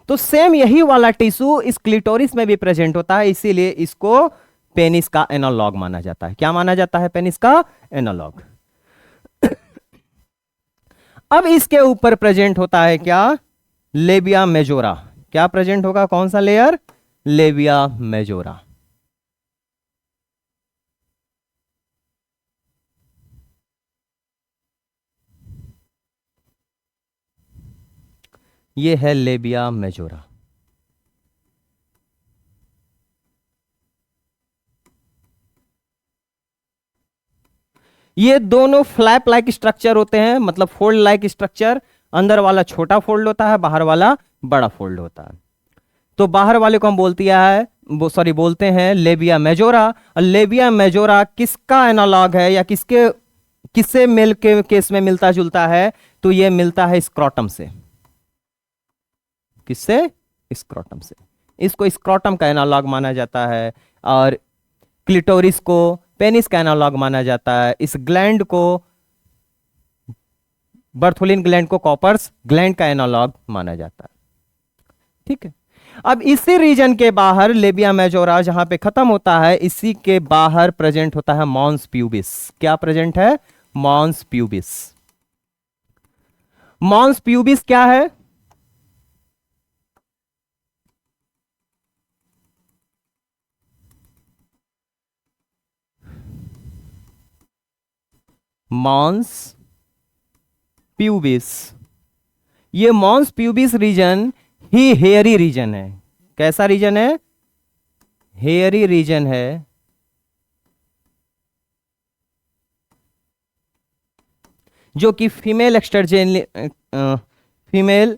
Speaker 1: तो सेम यही वाला टिश्यू इस क्लिटोरिस में भी प्रेजेंट होता है, इसीलिए इसको पेनिस का एनालॉग माना जाता है। क्या माना जाता है? पेनिस का एनालॉग। अब इसके ऊपर प्रेजेंट होता है क्या? Labia majora. क्या प्रेजेंट होगा? कौन सा लेयर? Labia majora. ये है लेबिया मेजोरा। ये दोनों फ्लैप लाइक स्ट्रक्चर होते हैं, मतलब फोल्ड लाइक स्ट्रक्चर। अंदर वाला छोटा फोल्ड होता है, बाहर वाला बड़ा फोल्ड होता है। तो बाहर वाले को हम बोलते हैं लेबिया मेजोरा। और लेबिया मेजोरा किसका एनालॉग है, या किससे मेल के केस में मिलता जुलता है? तो ये मिलता है स्क्रोटम से। किससे? स्क्रोटम से। इसको स्क्रोटम का एनालॉग माना जाता है। और क्लिटोरिस को पेनिस का एनालॉग माना जाता है। इस ग्लैंड को, बर्थोलिन ग्लैंड को कॉपर्स ग्लैंड का एनालॉग माना जाता है। ठीक है। अब इसी रीजन के बाहर लेबिया मेजोरा जहां पे खत्म होता है, इसी के बाहर प्रेजेंट होता है मॉन्स प्यूबिस। क्या प्रेजेंट है? Mons pubis. मॉन्स प्यूबिस क्या है? मॉन्स प्यूबिस, ये मॉन्स प्यूबिस रीजन ही हेयरी रीजन है। कैसा रीजन है? हेयरी रीजन है। जो कि फीमेल एक्सटर्जेन फीमेल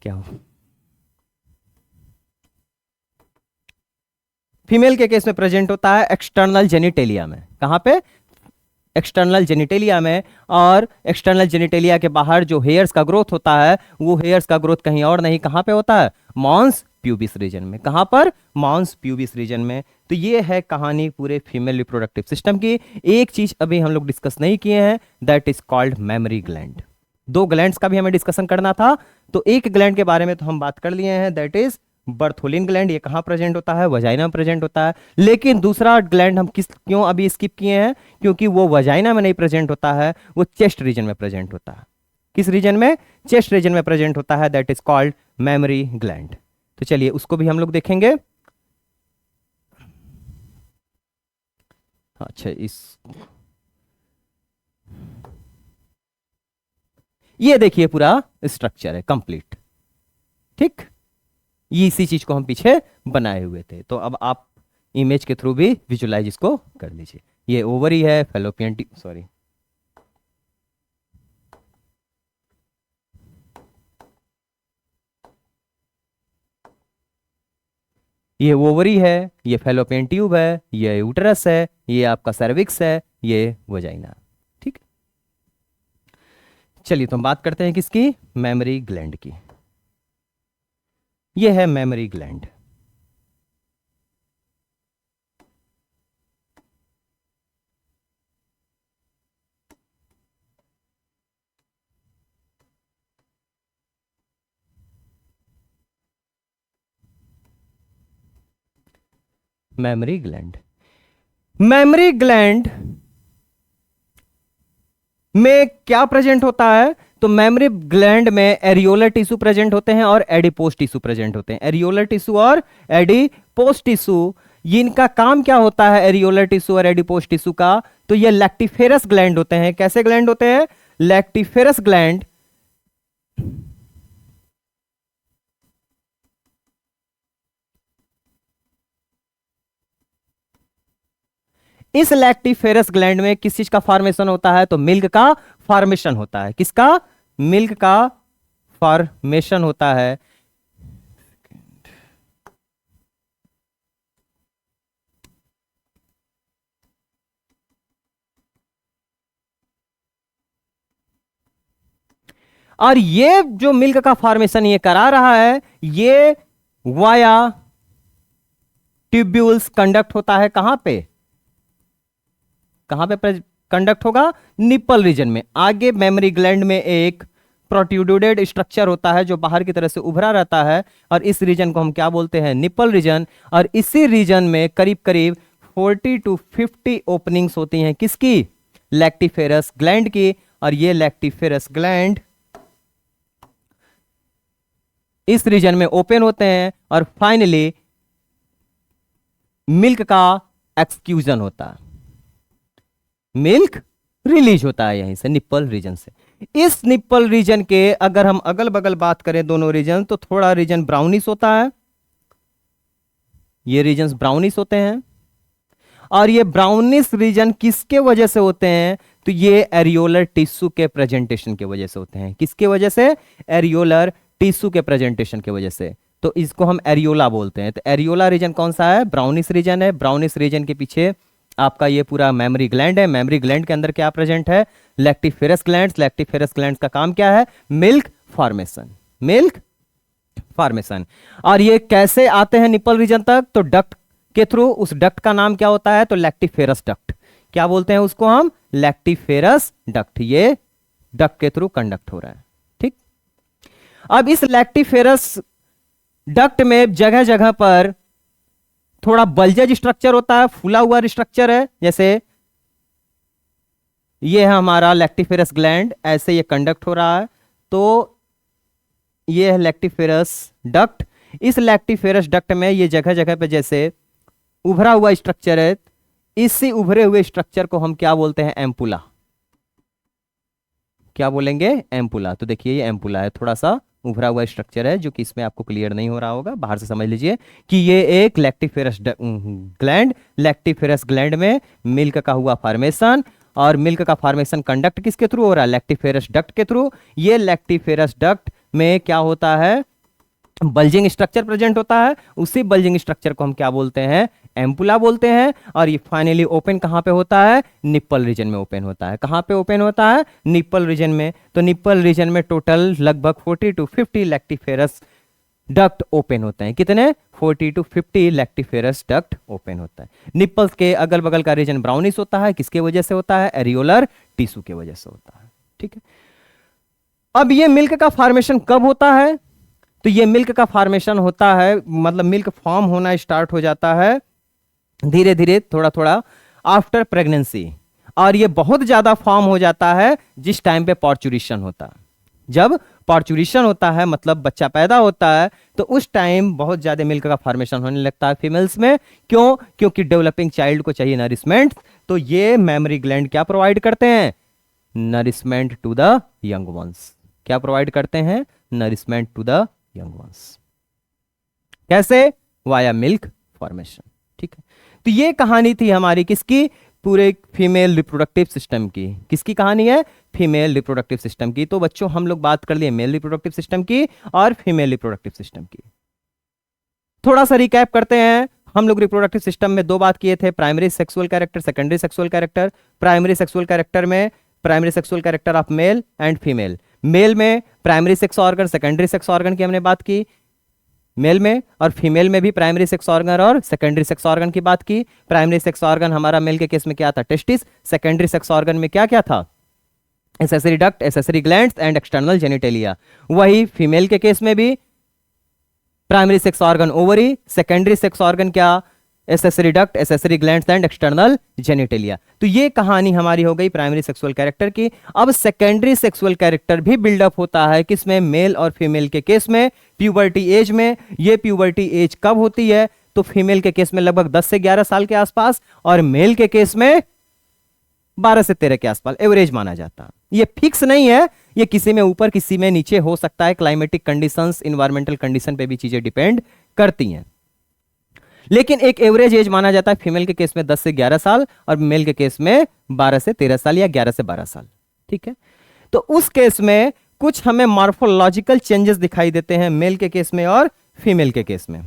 Speaker 1: क्या हो फीमेल के केस में प्रेजेंट होता है एक्सटर्नल जेनिटेलिया में। कहां पे? एक्सटर्नल जेनिटेलिया में। और एक्सटर्नल जेनिटेलिया के बाहर जो हेयर्स का ग्रोथ होता है, वो हेयर्स का ग्रोथ कहीं और नहीं, कहां पे होता है? मॉन्स प्यूबिस रीजन में। कहां पर? मॉन्स प्यूबिस रीजन में। तो ये है कहानी पूरे फीमेल रिप्रोडक्टिव सिस्टम की। एक चीज अभी हम लोग डिस्कस नहीं किए हैं, that is called mammary gland. दो ग्लैंड्स का भी हमें डिस्कशन करना था। तो एक ग्लैंड के बारे में तो हम बात कर लिए हैं, दैट इज बर्थोलिन ग्लैंड। ये कहां प्रेजेंट होता है? वजाइना में प्रेजेंट होता है। लेकिन दूसरा ग्लैंड हम क्यों अभी स्किप किए हैं? क्योंकि वो वजाइना में नहीं प्रेजेंट होता है, वो चेस्ट रीजन में प्रेजेंट होता है। किस रीजन में? चेस्ट रीजन में प्रेजेंट होता है, that is called mammary gland. तो चलिए उसको भी हम लोग देखेंगे। अच्छा, ये देखिए पूरा स्ट्रक्चर है कंप्लीट। ठीक, ये इसी चीज को हम पीछे बनाए हुए थे। तो अब आप इमेज के थ्रू भी विजुलाइज इसको कर लीजिए। ये ओवरी है, फेलोपियन सॉरी, ये ओवरी है, ये फेलोपियन ट्यूब है, ये यूटरस है, ये आपका सर्विक्स है, ये वजाइना। ठीक, चलिए तो हम बात करते हैं किसकी? मेमरी ग्लैंड की। ये है mammary gland. Mammary gland, mammary gland में क्या प्रेजेंट होता है? तो मेमरी ग्लैंड में एरियोलर टिश्यू प्रेजेंट होते हैं और एडिपोस टिश्यू प्रेजेंट होते हैं। एरियोलर टिश्यू और एडिपोस टिश्यू, इनका काम क्या होता है? एरियोलर टिश्यू और एडिपोस टिश्यू का, तो ये लैक्टिफेरस ग्लैंड होते हैं। कैसे ग्लैंड होते हैं? Lactiferous gland. इस लैक्टिफेरस ग्लैंड में किस चीज का फॉर्मेशन होता है? तो मिल्क का फॉर्मेशन होता है। किसका? मिल्क का फॉर्मेशन होता है। और ये जो मिल्क का फॉर्मेशन ये करा रहा है, ये वाया ट्यूब्यूल्स कंडक्ट होता है। कहां पे? कहां पे कंडक्ट होगा? निप्पल रीजन में। आगे मेमरी ग्लैंड में एक प्रोट्रूडेड स्ट्रक्चर होता है जो बाहर की तरह से उभरा रहता है, और इस रीजन को हम क्या बोलते हैं? Nipple region. और इसी रीजन में करीब करीब 40 to 50 ओपनिंग्स होती हैं। किसकी? लैक्टिफेरस ग्लैंड की। और ये लैक्टिफेरस ग्लैंड इस रीजन में ओपन होते हैं, और फाइनली मिल्क का एक्सक्यूजन होता है, मिल्क रिलीज होता है यहीं से, निप्पल रीजन से। इस निप्पल रीजन के अगर हम अगल बगल बात करें दोनों रीजन, तो थोड़ा रीजन ब्राउनिश होता है, ये रीजन ब्राउनिश होते हैं। और ये ब्राउनिश रीजन किसके वजह से होते हैं? तो ये एरियोलर टिश्यू के प्रेजेंटेशन की वजह से होते हैं। किसके वजह से? एरियोलर टिश्यू के प्रेजेंटेशन की वजह से। तो इसको हम एरियोला बोलते हैं। तो एरियोला रीजन कौन सा है? ब्राउनिश रीजन है। ब्राउनिश रीजन के पीछे आपका ये पूरा मेमोरी ग्लैंड है। मेमोरी ग्लैंड के अंदर क्या प्रेजेंट है? Lactiferous glands. लैक्टिफेरस ग्लैंड्स का काम क्या है? Milk formation, milk formation. और ये कैसे आते हैं निप्पल रीजन तक? तो डक्ट के थ्रू। उस डक्ट का नाम क्या होता है? तो लैक्टिफेरस डक्ट। क्या बोलते हैं उसको हम? Lactiferous duct. ये डक्ट के थ्रू कंडक्ट हो रहा है, ठीक। अब इस लैक्टिफेरस डक्ट में जगह जगह पर थोड़ा बल्जेज स्ट्रक्चर होता है, फूला हुआ स्ट्रक्चर है। जैसे ये है हमारा लैक्टिफेरस ग्लैंड, ऐसे ये कंडक्ट हो रहा है। तो ये है लैक्टिफेरस डक्ट। इस लैक्टिफेरस डक्ट में ये जगह जगह पे जैसे उभरा हुआ स्ट्रक्चर है। इसी उभरे हुए स्ट्रक्चर को हम क्या बोलते हैं? एम्पुला। क्या बोलेंगे? एम्पुला। तो देखिए ये एम्पुला है, थोड़ा सा उभरा हुआ स्ट्रक्चर है, जो कि इसमें आपको क्लियर नहीं हो रहा होगा, बाहर से समझ लीजिए कि ये एक लैक्टिफेरस ग्लैंड। लैक्टिफेरस ग्लैंड में मिल्क का हुआ फॉर्मेशन, और मिल्क का फॉर्मेशन कंडक्ट किसके थ्रू हो रहा है? लैक्टिफेरस डक्ट के थ्रू। ये लैक्टिफेरस डक्ट में क्या होता है? बल्जिंग स्ट्रक्चर प्रेजेंट होता है। उसी बल्जिंग स्ट्रक्चर को हम क्या बोलते हैं? एम्पुला बोलते हैं। और ये फाइनली ओपन कहां पे होता है? निप्पल रीजन में ओपन होता है। कहां पे ओपन होता है? निप्पल रीजन में। तो निप्पल रीजन में टोटल लगभग 40 to 50 लैक्टिफेरस डक्ट ओपन होते हैं। कितने? 40 to 50 लैक्टिफेरस डक्ट ओपन होता है। निप्पल्स के अगल बगल का रीजन ब्राउनिश होता है। किसके वजह से होता है? एरियोलर टिश्यू के वजह से होता है, ठीक है। अब ये मिल्क का फॉर्मेशन कब होता है? तो ये मिल्क का फॉर्मेशन होता है, मतलब मिल्क फॉर्म होना स्टार्ट हो जाता है धीरे धीरे, थोड़ा थोड़ा आफ्टर प्रेगनेंसी। और ये बहुत ज्यादा फॉर्म हो जाता है जिस टाइम पे पार्चुरेशन होता है। जब पार्चुरेशन होता है, मतलब बच्चा पैदा होता है, तो उस टाइम बहुत ज्यादा मिल्क का फॉर्मेशन होने लगता है फीमेल्स में। क्यों? क्योंकि डेवलपिंग चाइल्ड को चाहिए नरिशमेंट। तो ये मेमोरी ग्लैंड क्या प्रोवाइड करते हैं? Nourishment to the young ones. क्या प्रोवाइड करते हैं? Nourishment to the young ones. कैसे? वाया मिल्क फॉर्मेशन, ठीक है। तो ये कहानी थी हमारी किसकी? पूरे फीमेल रिप्रोडक्टिव सिस्टम की। किसकी कहानी है? फीमेल रिप्रोडक्टिव सिस्टम की। तो बच्चों हम लोग बात कर लिए मेल रिप्रोडक्टिव सिस्टम की और फीमेल रिप्रोडक्टिव सिस्टम की। थोड़ा सा रिकैप करते हैं। हम लोग रिप्रोडक्टिव सिस्टम में दो बात किए थे, primary sexual character, secondary sexual character. Primary sexual character में primary sexual character of male and female. Male में primary sex organ, secondary sex organ की हमने बात की मेल में, और फीमेल में भी प्राइमरी सेक्स ऑर्गन और सेकेंडरी सेक्स ऑर्गन की बात की। प्राइमरी सेक्स ऑर्गन हमारा मेल के केस में क्या था? टेस्टिस। सेकेंडरी सेक्स ऑर्गन में क्या क्या था? Accessory duct, accessory glands and external genitalia. वही फीमेल के केस में भी primary sex organ ovary, secondary sex organ क्या? Accessory duct, accessory glands and external genitalia. तो ये कहानी हमारी हो गई प्राइमरी सेक्सुअल कैरेक्टर की। अब सेकेंडरी सेक्सुअल कैरेक्टर भी बिल्डअप होता है किसमें? मेल और फीमेल के केस में, प्यूबर्टी एज में। ये प्यूबर्टी एज कब होती है? तो फीमेल के केस में लगभग 10 से 11 साल के आसपास, और मेल के केस में 12 से 13 के आसपास एवरेज माना जाता है। ये फिक्स नहीं है, ये किसी में ऊपर किसी में नीचे हो सकता है। क्लाइमेटिक कंडीशंस, इन्वायरमेंटल कंडीशन पे भी चीजें डिपेंड करती हैं, लेकिन एक एवरेज एज माना जाता है फीमेल के केस में 10 से 11 साल और मेल के केस में 12 से 13 साल या 11 से 12 साल, ठीक है। तो उस केस में कुछ हमें मॉर्फोलॉजिकल चेंजेस दिखाई देते हैं मेल के केस में और फीमेल के केस में।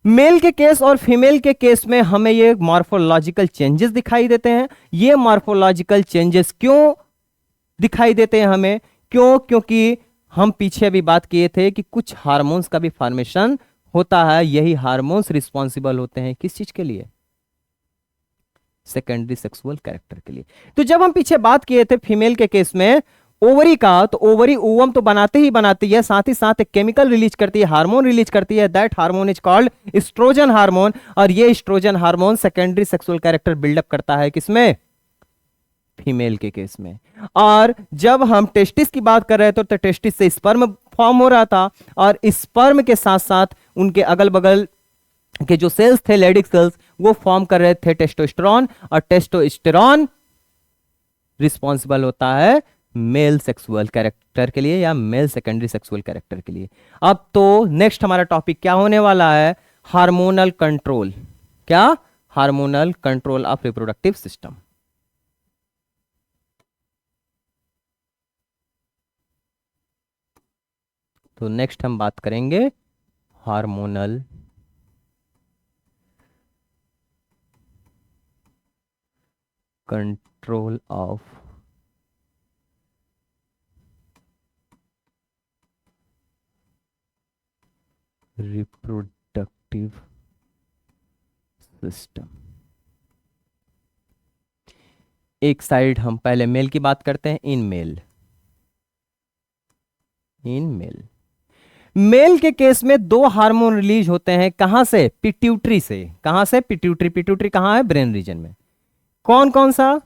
Speaker 1: मेल के केस और फीमेल के केस में हमें ये मॉर्फोलॉजिकल चेंजेस दिखाई देते हैं। ये मॉर्फोलॉजिकल चेंजेस क्यों दिखाई देते हैं हमें? क्योंकि हम पीछे अभी बात किए थे कि कुछ हार्मोन्स का भी फॉर्मेशन होता है। यही हार्मोन्स रिस्पॉन्सिबल होते हैं किस चीज के लिए? सेकेंडरी सेक्सुअल कैरेक्टर के लिए। तो जब हम पीछे बात किए थे फीमेल के केस में ओवरी का, तो ओवरी ओवम तो बनाते ही बनाती है, साथ ही साथ एक केमिकल रिलीज करती है, हार्मोन रिलीज करती है। That hormone is called oestrogen hormone. और ये oestrogen hormone secondary sexual character buildup करता है किसमें? फीमेल के केस में। और जब हम टेस्टिस की बात कर रहे थे तो टेस्टिस से स्पर्म फॉर्म हो रहा था, और स्पर्म के साथ साथ उनके अगल बगल के जो सेल्स थे लेडिक सेल्स वो फॉर्म कर रहे थे टेस्टोस्टेरॉन, और टेस्टोस्टेरॉन रिस्पॉन्सिबल होता है मेल सेक्सुअल कैरेक्टर के लिए या मेल सेकेंडरी सेक्सुअल कैरेक्टर के लिए। अब तो नेक्स्ट हमारा टॉपिक क्या होने वाला है, हार्मोनल कंट्रोल। क्या? Hormonal control of reproductive system. तो नेक्स्ट हम बात करेंगे hormonal control of reproductive system. एक साइड हम पहले मेल की बात करते हैं, इन मेल। मेल के केस में दो हार्मोन रिलीज होते हैं, कहां से? पिट्यूटरी से। कहां से? पिट्यूटरी। पिट्यूटरी कहां है? ब्रेन रीजन में। कौन कौन सा?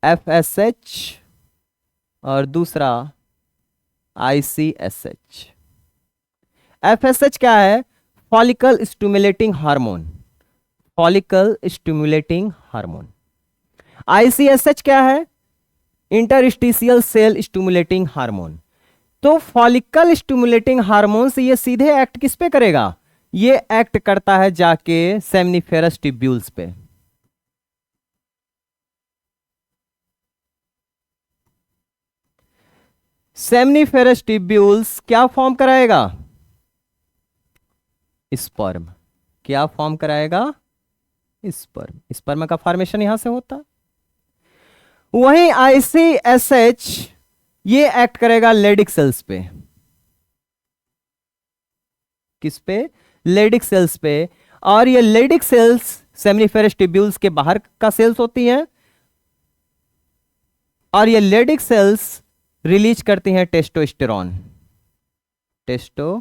Speaker 1: FSH और दूसरा ICSH। FSH क्या है? Follicle stimulating hormone. Follicle stimulating hormone. ICSH क्या है? Interstitial cell stimulating hormone. तो फॉलिकल स्टिमुलेटिंग हार्मोन से ये सीधे एक्ट किस पे करेगा? ये एक्ट करता है जाके सेमनीफेरस ट्यूब्यूल्स पे। सेमनीफेरस ट्यूब्यूल्स क्या फॉर्म कराएगा? स्पर्म। क्या फॉर्म कराएगा? स्पर्म। स्पर्म का फॉर्मेशन यहां से होता। वहीं ICSH ये एक्ट करेगा लेडिक सेल्स पे। किस पे? लेडिक सेल्स पे। और ये लेडिक सेल्स सेमनीफेरस ट्यूब्यूल्स के बाहर का सेल्स होती हैं, और ये लेडिक सेल्स रिलीज करती हैं टेस्टोस्टेरॉन। टेस्टोस्टेरॉन।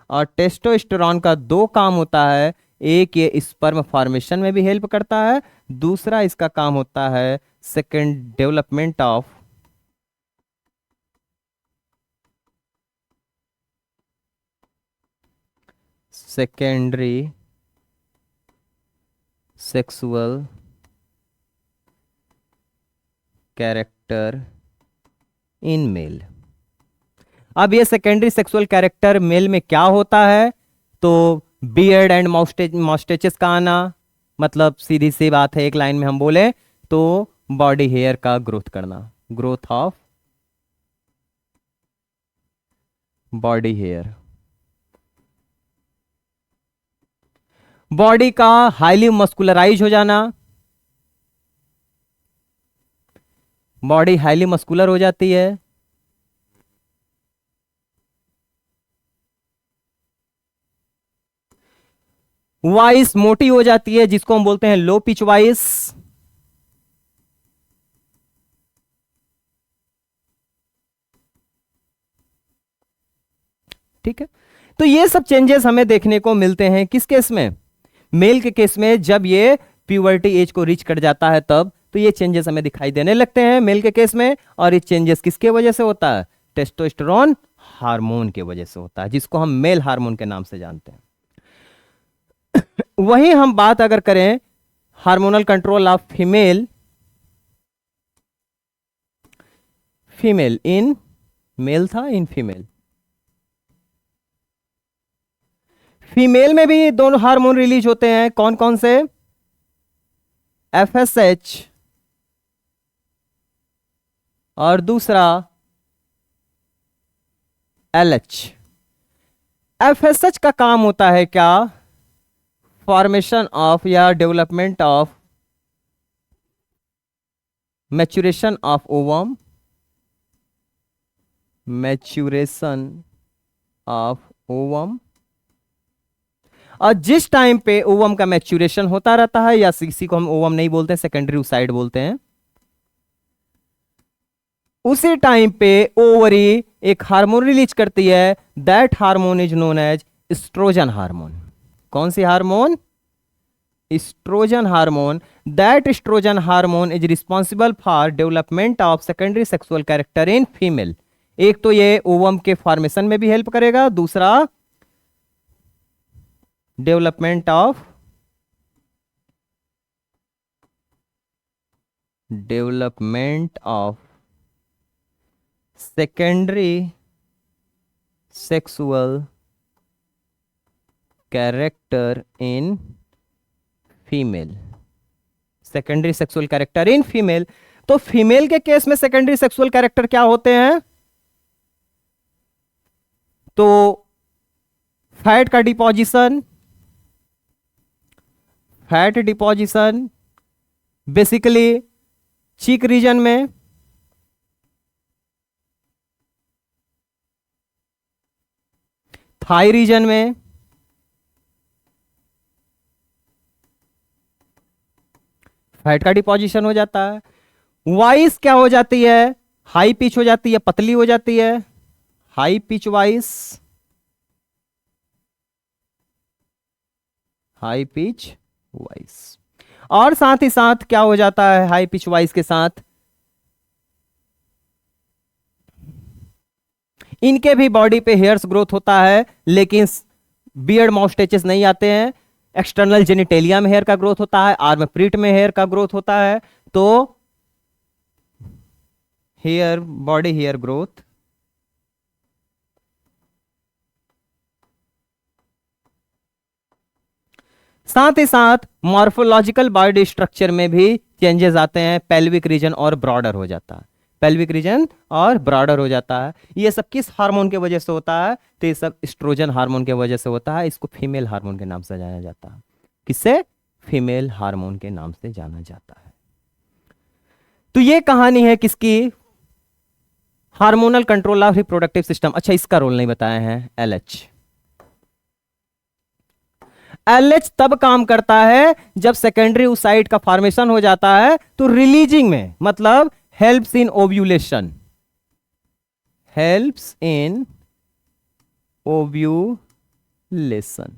Speaker 1: और टेस्टोस्टेरॉन का दो काम होता है, एक ये स्पर्म फॉर्मेशन में भी हेल्प करता है, दूसरा इसका काम होता है second development of secondary sexual character in male. अब ये सेकेंडरी सेक्सुअल कैरेक्टर मेल में क्या होता है? तो बियर्ड एंड मॉस्टेचेस का आना, मतलब सीधी सी बात है, एक लाइन में हम बोले तो बॉडी हेयर का ग्रोथ करना, growth of body hair. Body का हाईली मस्कुलराइज हो जाना, बॉडी हाईली मस्कुलर हो जाती है। वॉइस मोटी हो जाती है, जिसको हम बोलते हैं लो पिच वॉइस। ठीक है, तो ये सब चेंजेस हमें देखने को मिलते हैं किस केस में? मेल के केस में। जब ये प्यूबर्टी एज को रीच कर जाता है तब तो ये चेंजेस हमें दिखाई देने लगते हैं मेल के केस में। और ये चेंजेस किसके वजह से होता है? टेस्टोस्टेरोन हार्मोन के वजह से होता है, जिसको हम मेल हार्मोन के नाम से जानते हैं। वहीं हम बात अगर करें hormonal control of female, female in male था, इन फीमेल। फीमेल में भी दोनों हार्मोन रिलीज होते हैं, कौन कौन से? FSH और दूसरा LH। FSH का काम होता है क्या? फॉर्मेशन ऑफ या development of maturation of ovum, maturation of ovum. और जिस टाइम पे ओवम का मैच्यूरेशन होता रहता है, या इसी को हम ओवम नहीं बोलते हैं, सेकेंडरी ओसाइड बोलते हैं, उसी टाइम पे ओवरी एक हार्मोन रिलीज करती है, that hormone is known as estrogen hormone. कौन सी hormone? Estrogen hormone. That estrogen hormone is responsible for development of secondary sexual character in female. एक तो ये ओवम के फॉर्मेशन में भी हेल्प करेगा, दूसरा development of secondary sexual character in female. Secondary sexual character in female, तो female के केस में सेकेंडरी सेक्सुअल कैरेक्टर क्या होते हैं? तो फैट का डिपोजिशन, फैट डिपोजिशन बेसिकली चीक रीजन में, थाई रीजन में, फैट का डिपोजिशन हो जाता है। वॉइस क्या हो जाती है? हाई पिच हो जाती है, पतली हो जाती है, high pitch voice, high pitch voice. और साथ ही साथ क्या हो जाता है हाई पिच वॉइस के साथ? इनके भी बॉडी पे हेयर्स ग्रोथ होता है, लेकिन बियर्ड माउस्टेचेस नहीं आते हैं। एक्सटर्नल जेनिटेलिया में हेयर का ग्रोथ होता है, आर्म प्रीट में हेयर का ग्रोथ होता है। तो हेयर, बॉडी हेयर ग्रोथ साथ ही साथ मॉर्फोलॉजिकल बॉडी स्ट्रक्चर में भी चेंजेस आते हैं। पेल्विक रीजन और ब्रॉडर हो जाता है, पेल्विक रीजन और ब्रॉडर हो जाता है। ये सब किस हार्मोन की वजह से होता है? तो ये सब एस्ट्रोजन हार्मोन की वजह से होता है। इसको फीमेल हार्मोन के नाम से जाना जाता है। किससे? फीमेल हार्मोन के नाम से जाना जाता है। तो ये कहानी है किसकी? Hormonal control of reproductive system. अच्छा, इसका रोल नहीं बताया है, एलएच। एलएच तब काम करता है जब सेकेंडरी oocyte का फॉर्मेशन हो जाता है, तो रिलीजिंग में, मतलब helps in ovulation, helps in ovulation.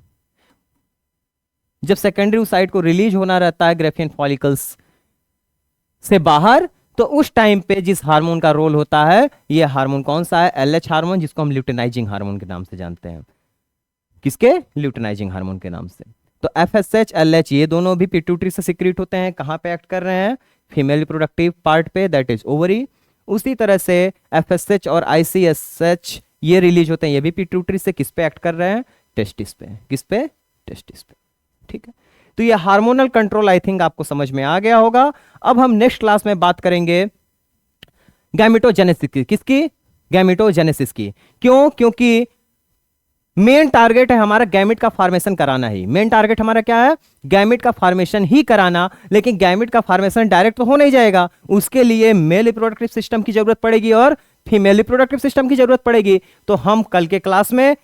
Speaker 1: जब सेकेंडरी oocyte को रिलीज होना रहता है ग्रेफियन फॉलिकल्स से बाहर, तो उस टाइम पे जिस हार्मोन का रोल होता है, ये हार्मोन कौन सा है? एलएच हार्मोन, जिसको हम ल्यूटेनाइजिंग हार्मोन के नाम से जानते हैं। किसके? ल्यूटेनाइजिंग हार्मोन के नाम से। तो एफएसएच, एलएच, ये दोनों भी पिट्यूटरी से सिक्रीट होते हैं। कहां पे एक्ट कर रहे हैं? फीमेल रिप्रोडक्टिव पार्ट पे, दैट इज ओवरी। उसी तरह से एफएसएच और आईसीएसएच ये रिलीज होते हैं, ये भी पिट्यूटरी से। किस पे एक्ट कर रहे हैं? टेस्टिस पे। किस पे? टेस्टिस पे। ठीक है, तो ये हार्मोनल कंट्रोल आई थिंक आपको समझ में आ गया होगा। अब हम नेक्स्ट क्लास में बात करेंगे गैमेटोजेनेसिस की। किसकी? गैमेटोजेनेसिस की। क्यों? क्योंकि मेन टारगेट है हमारा गैमेट का फॉर्मेशन कराना ही। मेन टारगेट हमारा क्या है? गैमेट का फॉर्मेशन ही कराना। लेकिन गैमेट का फॉर्मेशन डायरेक्ट तो हो नहीं जाएगा, उसके लिए मेल रिप्रोडक्टिव सिस्टम की जरूरत पड़ेगी और फीमेल रिप्रोडक्टिव सिस्टम की जरूरत पड़ेगी। तो हम कल के क्लास में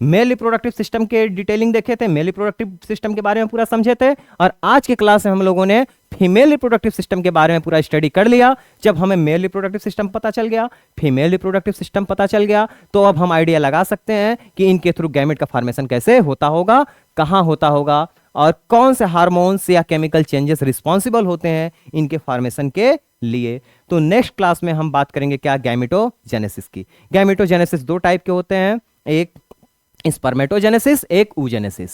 Speaker 1: मेल रिप्रोडक्टिव सिस्टम के डिटेलिंग देखे थे, मेल रिप्रोडक्टिव सिस्टम के बारे में पूरा समझे थे। और आज के क्लास में हम लोगों ने फीमेल रिप्रोडक्टिव सिस्टम के बारे में पूरा स्टडी कर लिया। जब हमें मेल रिप्रोडक्टिव सिस्टम पता चल गया, फीमेल रिप्रोडक्टिव सिस्टम पता चल गया, तो अब हम आइडिया लगा सकते हैं कि इनके थ्रू गैमेट का फॉर्मेशन कैसे होता होगा, कहां होता होगा, और कौन से हार्मोन्स या केमिकल चेंजेस रिस्पॉन्सिबल होते हैं इनके फॉर्मेशन के लिए। तो नेक्स्ट क्लास में हम बात करेंगे क्या? गैमेटोजेनेसिस की। गैमेटोजेनेसिस दो टाइप के होते हैं, एक स्पर्मेटोजेनेसिस, एक oogenesis।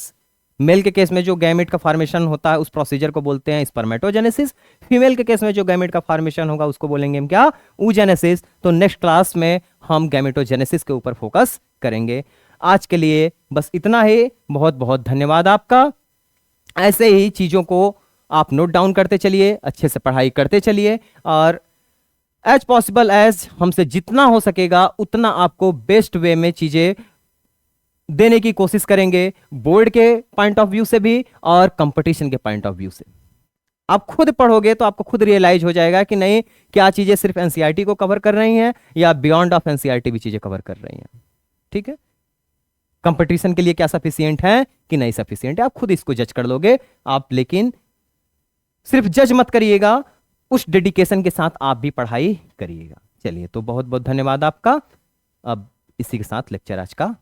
Speaker 1: मेल के केस में जो गैमेट का फॉर्मेशन होता है उस प्रोसीजर को बोलते हैं स्पर्मेटोजेनेसिस। फीमेल के केस में जो गैमेट का फॉर्मेशन होगा उसको बोलेंगे हम क्या? oogenesis। तो नेक्स्ट क्लास में हम गैमेटोजेनेसिस के ऊपर फोकस करेंगे। आज के लिए बस इतना ही। बहुत बहुत धन्यवाद आपका। ऐसे ही चीजों को आप नोट डाउन करते चलिए, अच्छे से पढ़ाई करते चलिए, और एज पॉसिबल एज हमसे जितना हो सकेगा उतना आपको बेस्ट वे में चीजें देने की कोशिश करेंगे, बोर्ड के पॉइंट ऑफ व्यू से भी और कंपटीशन के पॉइंट ऑफ व्यू से। आप खुद पढ़ोगे तो आपको खुद रियलाइज हो जाएगा कि नहीं, क्या चीजें सिर्फ एनसीईआरटी को कवर कर रही हैं या बियॉन्ड ऑफ एनसीईआरटी भी चीजें कवर कर रही हैं। ठीक है, कंपटीशन के लिए क्या सफिशिएंट है कि नहीं सफिशिएंट है, आप खुद इसको जज कर लोगे आप। लेकिन सिर्फ जज मत करिएगा, उस डेडिकेशन के साथ आप भी पढ़ाई करिएगा। चलिए, तो बहुत बहुत धन्यवाद आपका। अब इसी के साथ लेक्चर आज का